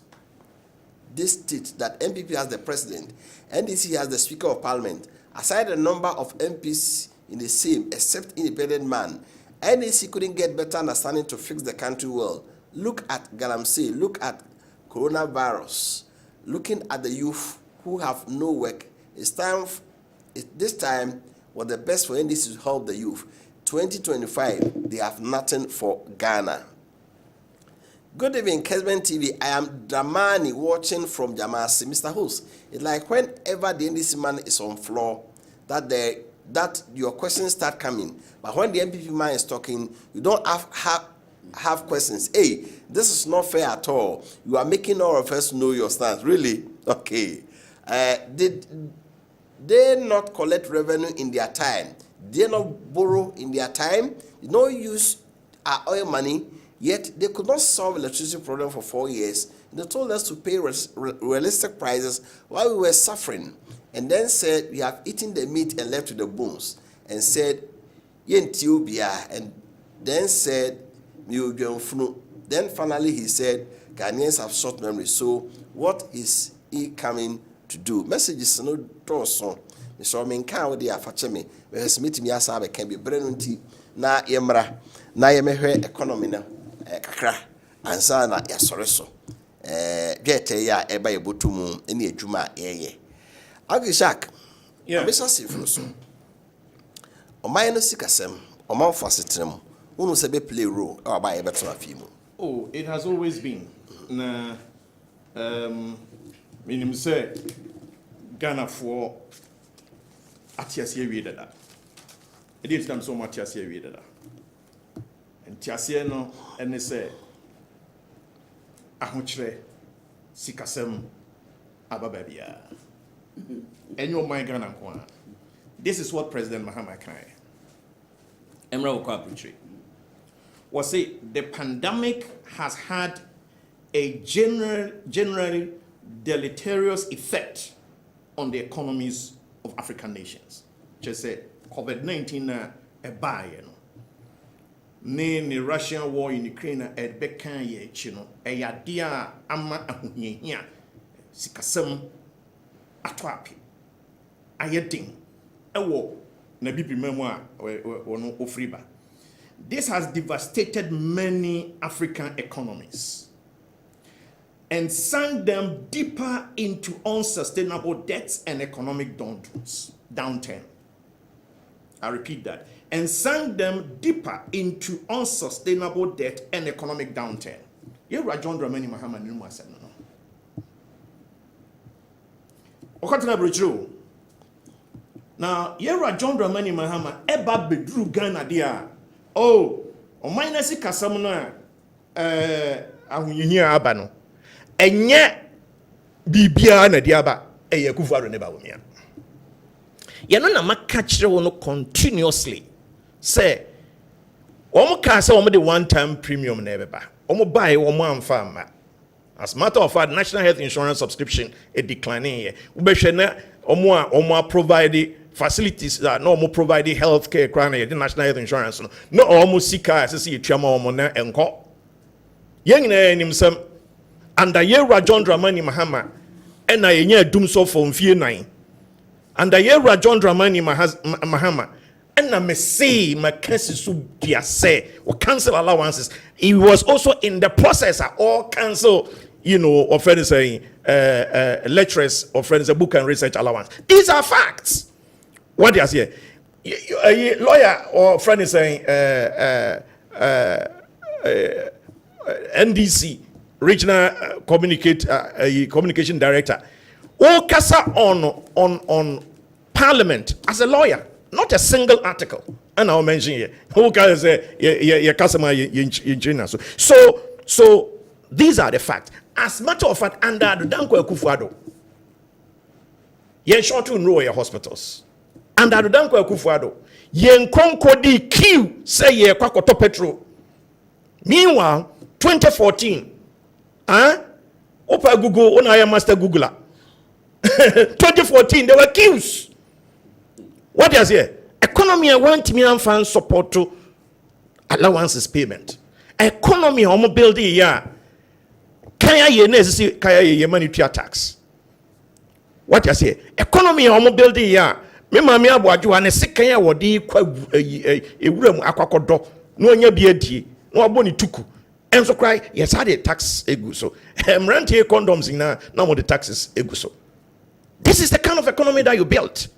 this state that MPP has the president, NDC has the Speaker of Parliament. Aside the number of MPs in the same, except independent man, NDC couldn't get better understanding to fix the country well. Look at Galamsey, look at coronavirus, looking at the youth who have no work. This time was the best for NDC to help the youth. 2025, they have nothing for Ghana. Good evening, Kessben TV. I am Dramani watching from Jamasi. Mr. Host, it's like whenever the NDC man is on floor, that your questions start coming. But when the MPP man is talking, you don't have questions. Hey, this is not fair at all. You are making all of us know your stance. Really? Okay. Did they not collect revenue in their time? Did they not borrow in their time? Did not use our oil money? Yet they could not solve electricity problem for 4 years. They told us to pay realistic prices while we were suffering, and then said we have eaten the meat and left with the bones, and said Yentiubia, and then said Miujonfunu. Then finally he said Ghanaians have short memory. So what is he coming to do? Messages no torso. Mr. Minka with the afachemi. We have submitted me as I can be brenunti na yemra na yemehe economy na. Kakra ansa na yasore so gete ya eba yebotumu ene adwuma yeye agishak abisa sifro so oman no sikasem oman fasetrem unu se be play role e ba yebeto afimu. Oh, it has always been na minim say Ghana for atiasie wie dada e dey time so much atiasie wie dada. Tiasie no ene se ahokyere sikasem ababa bia enyo man Ghana nko. This is what President Mahama can. Emra Wofa Kofi Appiah Was say the pandemic has had a generally deleterious effect on the economies of African nations. Just say COVID-19 a buy, you know. Ne Russian war in Ukraine at Bekan ye chino a yadia ama ahunya sikasem atwapi ayeding ewo na bibi memoa wono ofriba. This has devastated many African economies. and sank them deeper into unsustainable debts and economic downturn. I repeat that. And sank them deeper into unsustainable debt and economic downturn. You are John Dramani Mahama Numa said no. Okatina Bridge. Now, you are John Dramani Mahama, Eba Bedru Ghana dia. Oh, o minus Casamona, Ahunya Abano. And yet, Bibia na diaba, a Yakufa neba wumia. Yanona makachre wono continuously. Say, Omo Casa Omo the one-time premium never buy. Omo buy Omo farmer. As a matter of fact, national health insurance subscription is declining here. Ubeshena Omo provide facilities that no more provide health care crown the national health insurance. No almost sick as see chama omo na enko. Yang na nimsam under Yera John Dramani Mahama and na yenye dum so for mfie 9. Under Yera John Dramani Mahama and na me say my cases so dia say or cancel allowances. He was also in the process of all cancel, or friends saying lecturers or friends a book and research allowance. These are facts. What do you say? A lawyer or friend is saying NDC, regional communication director, all casa on Parliament as a lawyer, not a single article. And I'll mention here. Who can say your customer in China? So these are the facts. As a matter of fact, under the Danko Akufo-Addo, you're short to know your hospitals. Under the Danko Akufo-Addo, yen konko di queue say ye kwakoto petrol. Meanwhile, 2014, Opa Google, Onaya Master Googler. 2014, there were queues. What is here? Economy I want me and fan support to allowances payment. Economy homo building ya. Kaya ye necessary kaya ye money to tax. What you say? Economy homo building ya. Me mami abuaju ane sikanya wodi kwa ewura mu akwakodo no nya biadi no aboni tuku enso cry yes had a tax egu so mrantie condoms na mo the taxes egu so. This is the kind of economy that you built.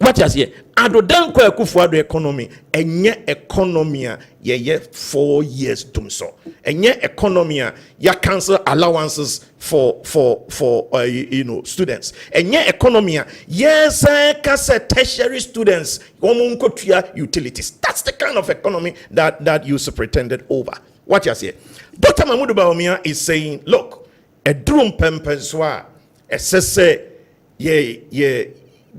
What is here? Adodanko Akufo-Addo economy, enye economy ye 4 years dum so. Enye economy ya cancel allowances for students. Enye economy yes kase tertiary students omunkotua utilities. That's the kind of economy that you superintended over. What you say? Dr. Mahmoud Bawumia is saying, look, a drum pempenswa, a sese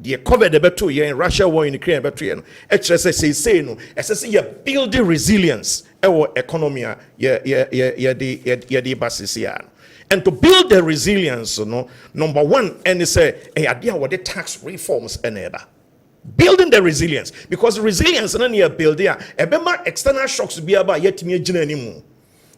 the covered the battle in Russia war in Ukraine battle HSS say no SS you building resilience our economy the basis here. And to build the resilience number one and say idea what the tax reforms enable building the resilience because resilience and you build there external shocks be about yet me anymore.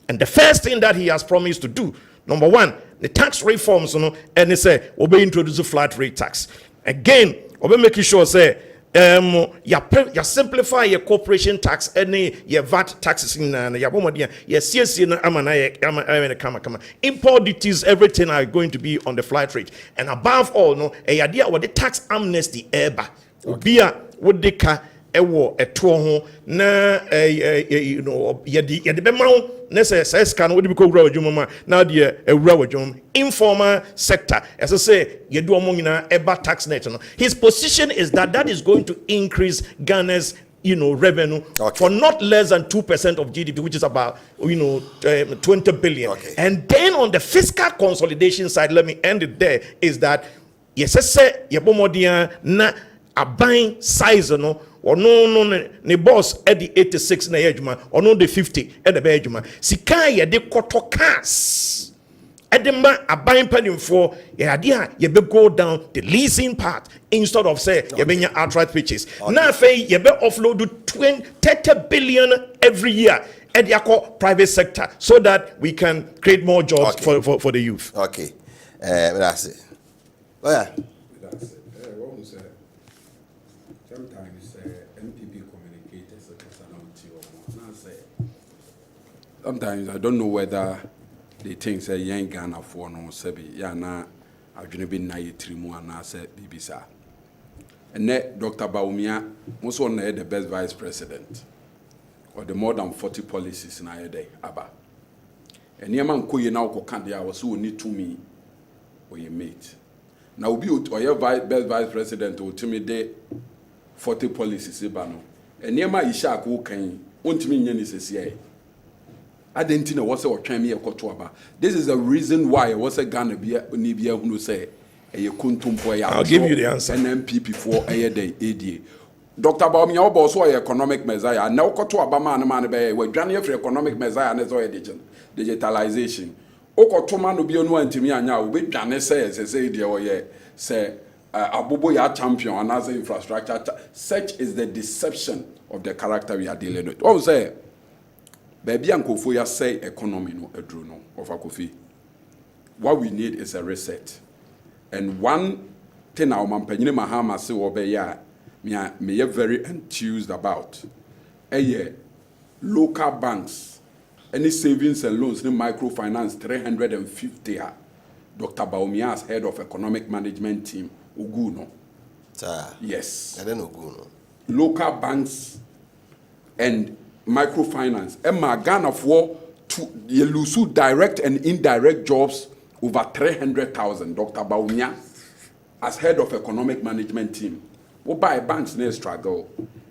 And the first thing that he has promised to do, number one, the tax reforms and they say we'll be introduce a flat rate tax. Again, we'll be making sure say you simplify your corporation tax any your VAT taxes in your CSC kama import duties, everything are going to be on the flat rate. And above all, a idea what the tax amnesty eba ubia would deka ewo eto ho na yede bema na say scan would be ko wura wadwuma na de ewura wadwuma informal sector as I say yedu omo nyina eba tax net no. His position is that is going to increase Ghana's revenue for not less than 2% of GDP, which is about 20 billion. Okay. And then on the fiscal consolidation side, let me end it there, is that yes say yebomodia na aban size no or no ne boss at the 86 na ejuma or no the 50 at the ejuma sika ye de koto cars edema aban panim for ye be go down the leasing part instead of say ye be outright purchase. Now fe ye be offload 30 billion every year at the private sector so that we can create more jobs for the youth. Okay. That's it. Oh yeah. Sometimes MPP communicators sometimes I don't know whether they think say young Ghana for no sebi ya na adwene bi na yetrimu ana say bibisa. And net Dr. Bawumia most one the best vice president or the more than 40 policies na day aba. And your man koye na ko kan dia was so need to me or your mate. Now be or your best vice president or to me de 40 policies eba no. And your man isha ko kan ontimi nya ni sese I didn't know what's what time here this is the reason why what's a Ghana be Nibia who say I'll give you the answer. NMPP for a day ADA. Dr. Bawumia Obo so economic messiah. Now koto abama na man be we dwane for economic messiah na so digitalization. Okoto man no bi onu antimi anya wo be dwane say dey o say abobo ya champion and as infrastructure. Such is the deception of the character we are dealing with. What say baby ankofo ya say economy no edru no Wofa Kofi. What we need is a reset. And one thing our mampanyine Mahama say obeya me very enthused about. Local banks, any savings and loans, any microfinance 350 Dr. Bawumia as head of economic management team Uguno. Yes. I don't know Uguno. Local banks and microfinance. Emma Ghana for to lose direct and indirect jobs over 300,000. Dr. Bawumia as head of economic management team. We buy banks near struggle.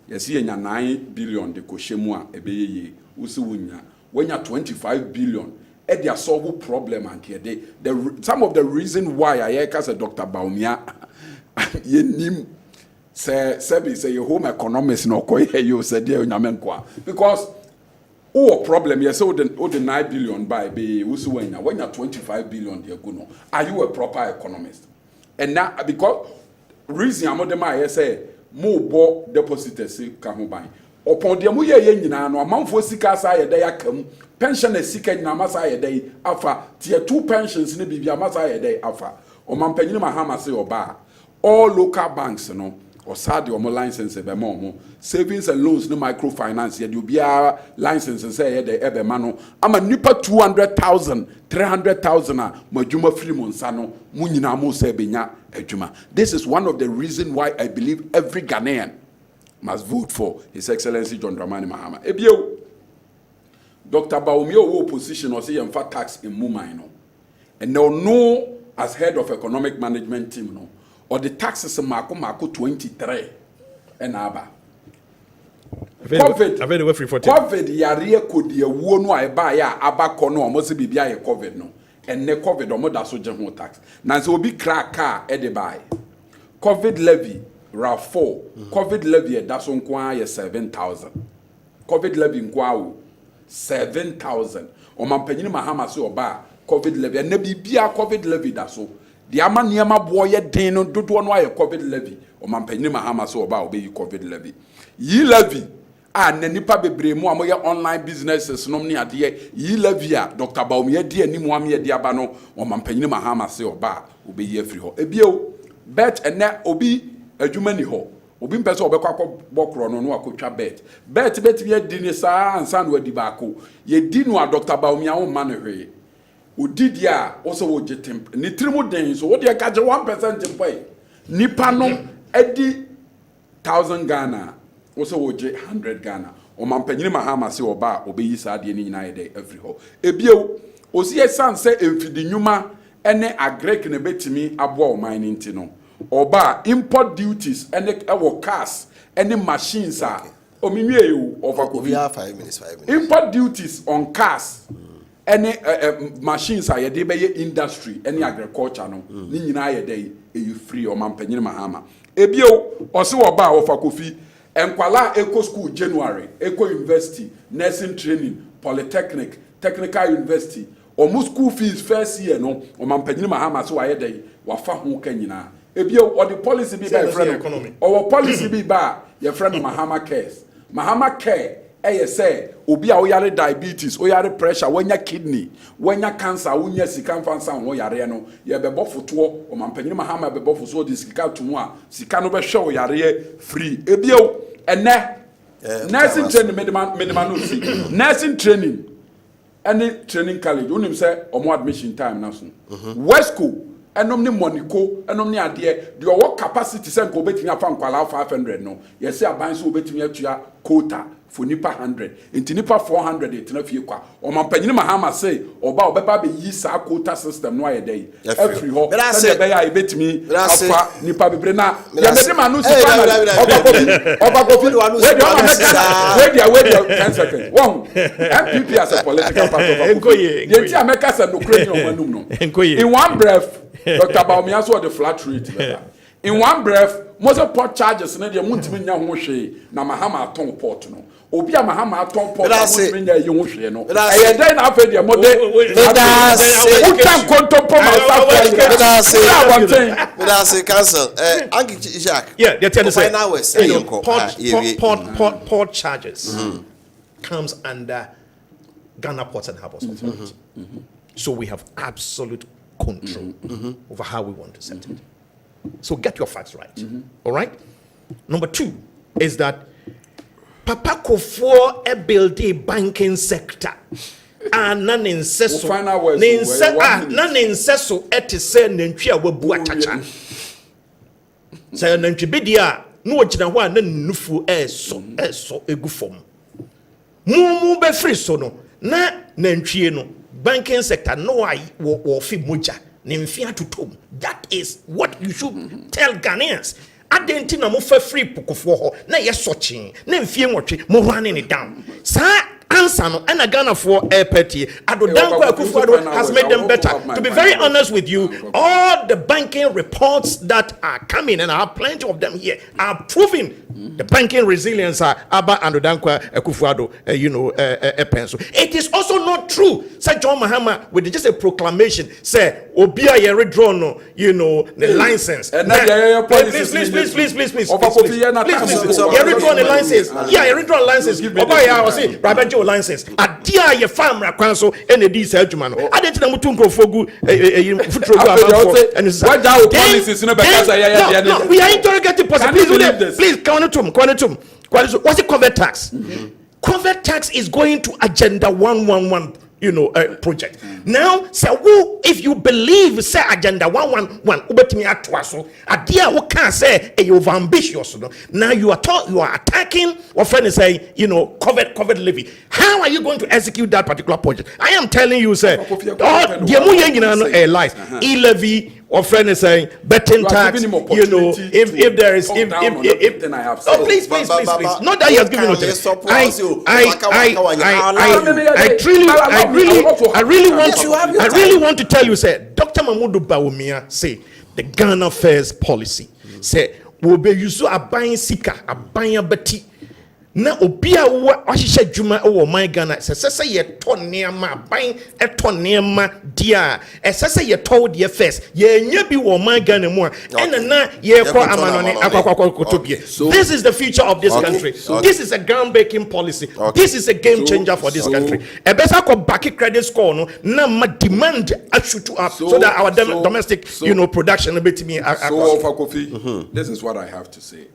You see 9 billion de koshemua ebeye usi wunya. When you 25 billion, they are solve problem and some of the reason why I say Dr. Bawumia ye nim say your home economics no ko you say there nyamenkwa because problem yes so the 9 billion by be usi wunya when you 25 billion they go no are you a proper economist and now because reason amodema say mo bo depositors ka ho ban upon dem ye nyina no amanfo sika sa ye dey akam pension sika nyina masa ye dey afa tier 2 pensions ne bibia masa ye dey afa o mampanyini Mahama say oba all local banks no or sad your license be mo savings and loans no microfinance ye do bia license say ye dey ebe ma no ama nipa 200,000 300,000 a madwuma free mo nsa no mu nyina mo say benya adwuma. This is one of the reasons why I believe every Ghanaian must vote for His Excellency John Dramani Mahama. Ebio Dr. Bawumia wo position or say yemfa tax in Mumai no and no as head of economic management team no or the taxes mako 23 and aba COVID yare kodi ewo no a eba ya abakọ no omo se bibia ye COVID no and ne COVID omo da so je ho tax na se obi crack car e de buy COVID levy RAV4 COVID levy e da so nko a ye 7,000 COVID levy nko a 7,000 o mampanyini Mahama se oba COVID levy na bibia COVID levy da so the ama niema boye den no dodo no aye COVID levy o mampanyini Mahama se oba obe yi COVID levy yi levy na nipa bebre mu amoye online businesses nom ni ade yi levy a Dr. Bawumia di animu am ye di aba no o mampanyini Mahama se oba obe yi afiri ho ebio bet ene obi adwuma ni ho obi mpese obekọ akobokro no no akotwa bet bi di ni saa ansa no adi baako ye di no a Dr. Bawumia wo ma no hwe odidi a wo so wo jetem ni trimu den so wo de ka je 1% boy nipa no edi 1000 Ghana wo so wo je 100 Ghana o mampanyini Mahama se oba obeyi saa de ni nyina ye de every ho ebio osi esanse emfidi nyuma ene agrek ne betimi abo o man nti no oba import duties ene ewo cars ene machines a ominwie you Wofa Kofi 5 minutes import duties on cars ene machines a ye de be industry ene agriculture no ni nyina ye de e free o mampanyini Mahama ebio ose oba Wofa Kofi enkwala eco school January eco university nursing training polytechnic technical university o school fees first year no o mampanyini Mahama so aye dey wafa ho kanyina ebio or the policy be by friend or policy be by your friend Mahama cares Mahama care say obi a oyare diabetes oyare pressure wanya kidney wanya cancer wonya sika fansa wo yare no ye bebo foto o mampanyini Mahama bebo foto di sika tumu a sika no be hwe o yare free ebio ene nursing training minimum no see nursing training any training college unim say omo admission time na so West School enom ni Monaco enom ni ade the work capacity say ko betimi afa nkwala 500 no yes say aban so betimi atua quota for nipa 100 into nipa 400 etina fie kwa omampanyini Mahama say oba obeba be yi sa quota system no ayedai every ho say be ya betimi afa nipa bebre na ya be ma no si oba Kofi wait 10 seconds one MPP as a political party of the enti America say no crazy on manum no in one breath Dr. Bawumia so the flat rate in one breath most of port charges na dey muntimi nya ho hwe na Mahama aton port no obi a Mahama aton port muntimi nya ye ho hwe no e dey na afa dey mode utan kontompo ma say cancel Anki Jack they tell us final words port charges comes under Ghana Ports and Harbours Authority. So we have absolute control over how we want to set it. So get your facts right. All right? Number 2 is that Papa Kofo e build a banking sector. None in seso. None in seso etise nentwi awabu achacha. Say nentwi bidia no ogina ho na nufu eso egu fom. Mumu be free so no na nentwie no banking sector no ai wo fi moja. That is what you should tell Ghanaians. Adenti na mo fa free pokofo ho na ye sochi na mfie nwotwe mo running it down. Sa answer no na Ghana for airpet Adodankwa Akufo-Addo has made them better. To be very honest with you, all the banking reports that are coming, and I have plenty of them here, are proving the banking resilience are Abba and Adodankwa Akufo-Addo pencil. It is also not true. Sir John Mahama with just a proclamation say Obia ye redraw no the license. Please. You redraw the license. Yeah, you redraw the license. Obia ya say Rabajo license. Adia ye farm rakwanso ene di say adwuma no. Adenti na mutu nkrofo futuro amanfo. And what that policies no because no, we are interrogating possibilities. Please Quantum. What's the covert tax? Covert tax is going to Agenda 111, project. Now, if you believe, say Agenda 111, ubetimi atwaso, adia who can say you over ambitious. Now you are attacking what friend is saying, covert levy. How are you going to execute that particular project? I am telling you, sir, lies. E-levy. Or friend is saying betting tax, if there is then I have said. Please. Not that he has given notice. I really want to tell you, say Dr. Mahmoud Bawumia say the Ghana Affairs policy say will be used a buying seeker, a buying betty. Na obia wo ahihye dwuma wo my Ghana sese ye to neema ban eto neema dia sese ye to de first ye nya bi wo my Ghana mu na ye ko amanone akwakwakwakotobie. This is the future of this country. This is a groundbreaking policy. This is a game changer for this country. E besa ko back credit score no na ma demand shoot up so that our domestic production bit me. So Wofa Kofi, this is what I have to say.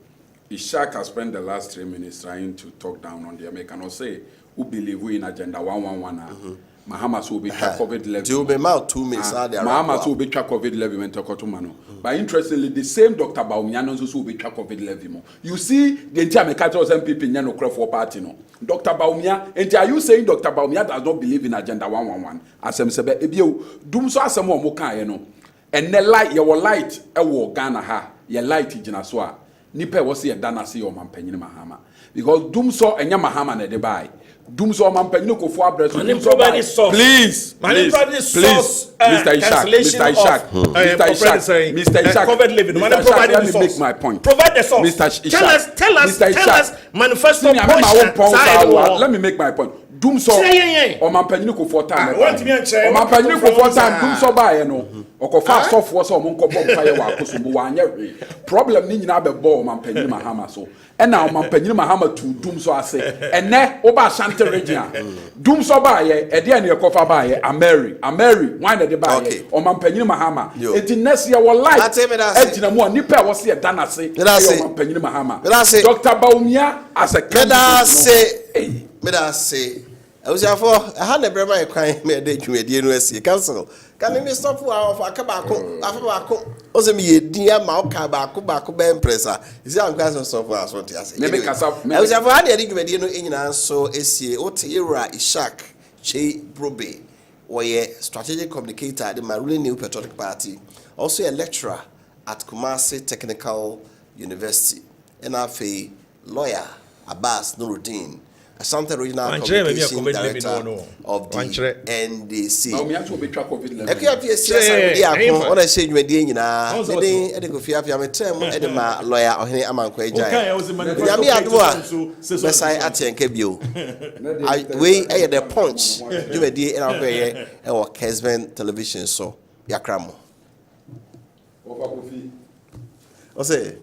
Ishak has spent the last 3 minutes trying to talk down on the American or say who believe we in Agenda 111. Mahama so be COVID levy. You be mouth 2 minutes. Mahama so be COVID levy when Tokotumano. But interestingly, the same Dr. Bawumia also be COVID levy more. You see, the entire American MPP Nyano Craft for party no. Dr. Bawumia, and are you saying Dr. Bawumia does not believe in Agenda 111? As I'm saying, doom so as more moka and the light your light Ghana ha your light jinaswa. Nipe wasi ya dana si omampanyini Mahama because doom so enya Mahama na de buy doom so omampanyini ko for address please Mr. Ishak let me make my point. Provide the source. Mr. Ishak tell us manifesto let me make my point. Doom so omampanyini ko for time omampanyini ko for time doom so buy no okofa sofo so omonko bomb fire wa akosumbu wa anya problem ni nyina be bo omampanyini Mahama so na omampanyini Mahama to doom so ase ene oba Ashanti region doom so ba ye e de na ekofa ba ye Ameri why na de ba ye omampanyini Mahama eti next year wo life ejina mu nipa wo se dana se omampanyini Mahama Dr. Bawumia as a candidate me da say Ebusiafo, ha na brema e kwan me de dwumadie no asie. Cancel. Can me stop of akabako, afabako. Ozemi ye dia ma oka baako be impressa. Isi am kwase stop for asonte ase. Ebusiafo ha de dwumadie no enyina so asie. Ote Era Ishak Che Brobe. Oye strategic communicator at the Marine New Patriotic Party. Also a lecturer at Kumasi Technical University. And a lawyer Abbas Nuruddin. Asante Regional Communication Director of the NDC. The punch. Kessben television so yakramo. What's it?